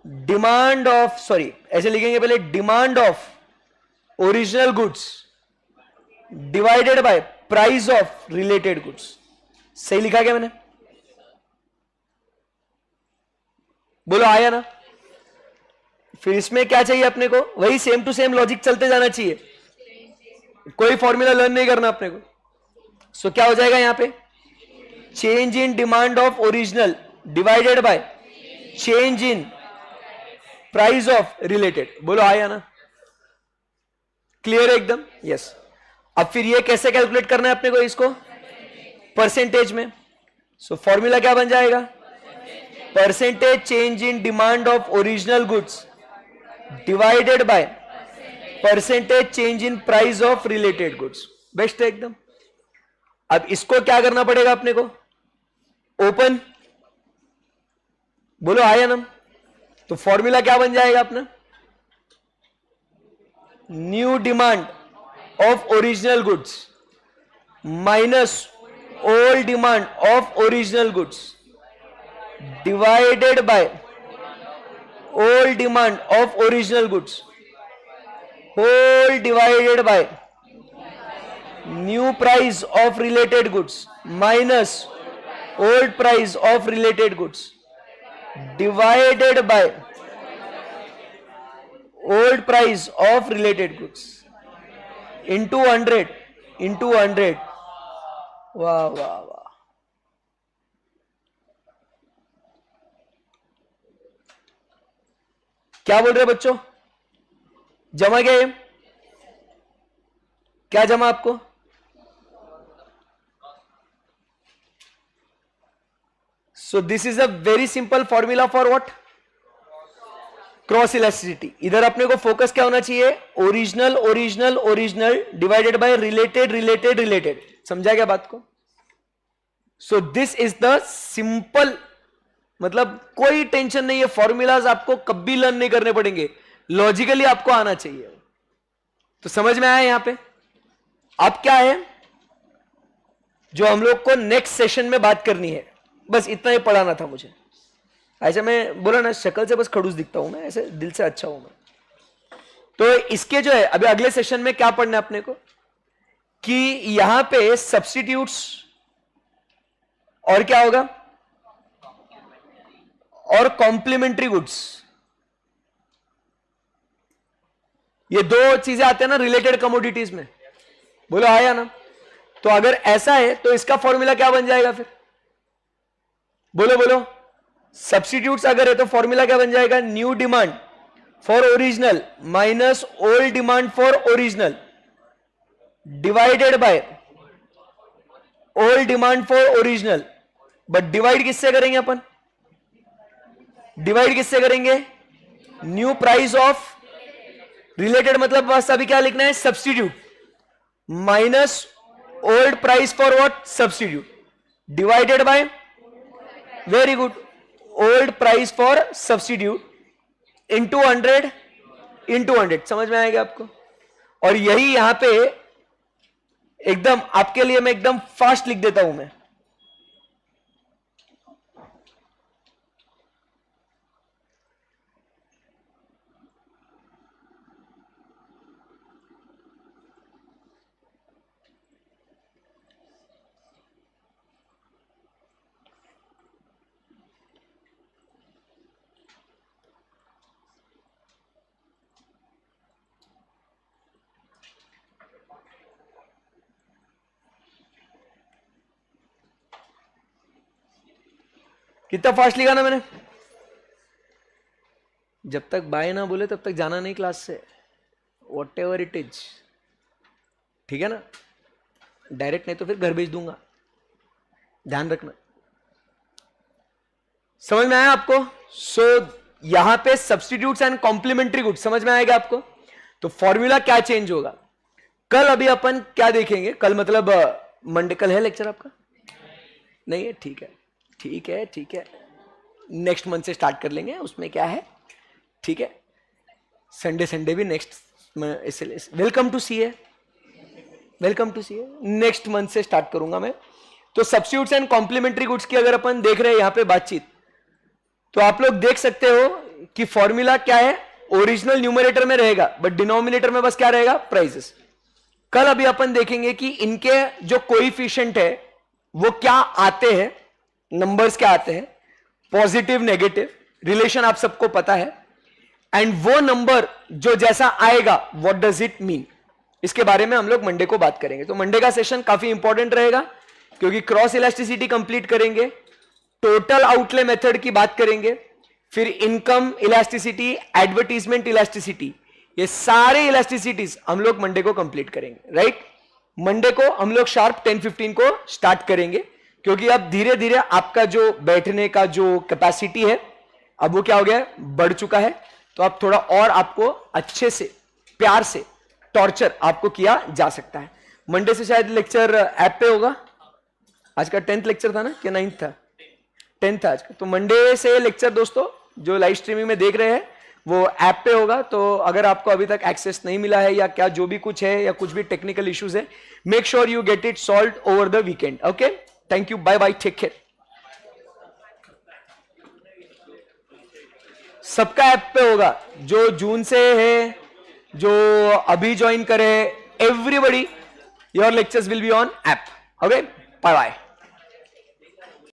डिमांड ऑफ, सॉरी ऐसे लिखेंगे पहले, demand of original goods divided bye price of related goods. सही लिखा क्या मैंने? बोलो आया ना? फिर इसमें क्या चाहिए अपने को? वही सेम टू सेम लॉजिक चलते जाना चाहिए, कोई फॉर्मूला लर्न नहीं करना अपने को। सो क्या हो जाएगा यहां पे? Change in demand of original divided by change in price of related. बोलो आया ना? क्लियर है एकदम? यस। अब फिर ये कैसे कैलकुलेट करना है अपने को इसको? परसेंटेज में। सो फॉर्मूला क्या बन जाएगा? Percentage change in demand of original goods divided by percentage change in price of related goods. Best है एकदम। अब इसको क्या करना पड़ेगा अपने को? ओपन। बोलो आया ना? तो फॉर्मूला क्या बन जाएगा अपना? New demand of original goods minus old demand of original goods divided by old demand of original goods whole divided by new price of related goods minus old price of related goods divided by old price of related goods into 100 वाह वाह वाह। क्या बोल रहे बच्चों? जमा गया ये? क्या जमा आपको? So this is a very simple formula for what? Cross elasticity. इधर अपने को फोकस क्या होना चाहिए? Original original original divided by related related related. समझा क्या बात को? So this is the simple, मतलब कोई टेंशन नहीं है, फॉर्मूलाज आपको कभी लर्न नहीं करने पड़ेंगे, लॉजिकली आपको आना चाहिए. तो समझ में आया यहां पे? अब क्या है जो हम लोग को नेक्स्ट सेशन में बात करनी है, बस इतना ही पढ़ाना था मुझे. ऐसा मैं बोला ना, शक्ल से बस खड़ूस दिखता हूं मैं, ऐसे दिल से अच्छा हूं मैं. तो इसके जो है अभी अगले सेशन में क्या पढ़ना है अपने को, कि यहां पे सब्स्टिट्यूट्स और क्या होगा, और कॉम्प्लीमेंट्री गुड्स, ये दो चीजें आते हैं ना रिलेटेड कमोडिटीज में. बोलो आया ना? तो अगर ऐसा है तो इसका फॉर्मूला क्या बन जाएगा फिर? बोलो बोलो. सब्स्टिट्यूट्स अगर है तो फॉर्मूला क्या बन जाएगा? New demand for original minus old demand for original divided by old demand for original. But divide किससे करेंगे अपन? डिवाइड किससे करेंगे? न्यू प्राइस ऑफ रिलेटेड, मतलब बस अभी क्या लिखना है? Substitute minus old price for what? Substitute divided by, very good, old price for substitute into 100. समझ में आएगा आपको? और यही यहां पे एकदम आपके लिए मैं एकदम फास्ट लिख देता हूं मैं. कितना फास्ट लिखा ना मैंने? जब तक बाय ना बोले तब तक जाना नहीं क्लास से, वॉट एवर इट इज. ठीक है ना? डायरेक्ट नहीं तो फिर घर भेज दूंगा, ध्यान रखना. समझ में आया आपको? सो यहां पे सब्स्टिट्यूट्स एंड कॉम्प्लीमेंट्री गुड्स समझ में आएगा आपको? तो फॉर्मूला क्या चेंज होगा? कल अभी अपन क्या देखेंगे? कल मतलब मंडे. कल है लेक्चर आपका? नहीं है? ठीक है ठीक है ठीक है, नेक्स्ट मंथ से स्टार्ट कर लेंगे, उसमें क्या है. ठीक है, संडे भी next. Welcome to CA, welcome to CA. Next month से स्टार्ट करूंगा मैं. तो सब्स्टिट्यूट्स एंड कॉम्प्लीमेंट्री गुड्स की अगर अपन देख रहे हैं यहां पे बातचीत, तो आप लोग देख सकते हो कि फॉर्मूला क्या है? ओरिजिनल न्यूमरेटर में रहेगा बट डिनोमिनेटर में बस क्या रहेगा? प्राइसेस. कल अभी अपन देखेंगे कि इनके जो कोएफिशिएंट है वो क्या आते हैं, नंबर्स क्या आते हैं, पॉजिटिव नेगेटिव रिलेशन आप सबको पता है. एंड वो नंबर जो जैसा आएगा व्हाट डज इट मीन, इसके बारे में हम लोग मंडे को बात करेंगे. तो मंडे का सेशन काफी इंपॉर्टेंट रहेगा क्योंकि क्रॉस इलास्टिसिटी कंप्लीट करेंगे, टोटल आउटले मेथड की बात करेंगे, फिर इनकम इलास्टिसिटी, एडवर्टीजमेंट इलास्टिसिटी, ये सारे इलास्टिसिटीज हम लोग मंडे को कंप्लीट करेंगे. राइट? मंडे को हम लोग शार्प 10:15 को स्टार्ट करेंगे क्योंकि अब धीरे धीरे आपका जो बैठने का जो कैपेसिटी है अब वो क्या हो गया है? बढ़ चुका है. तो अब थोड़ा और आपको अच्छे से प्यार से टॉर्चर आपको किया जा सकता है. मंडे से शायद लेक्चर ऐप पे होगा. आज का 10th लेक्चर था ना कि 9th था? 10th था आज का. तो मंडे से लेक्चर दोस्तों जो लाइव स्ट्रीमिंग में देख रहे हैं वो ऐप पे होगा. तो अगर आपको अभी तक एक्सेस नहीं मिला है या क्या जो भी कुछ है या कुछ भी टेक्निकल इश्यूज है, make sure you get it solved over the weekend. Okay, thank you, bye bye, take care. सबका ऐप पे होगा, जो जून से है, जो अभी ज्वाइन करे, everybody your lectures will be on app. Okay, bye bye.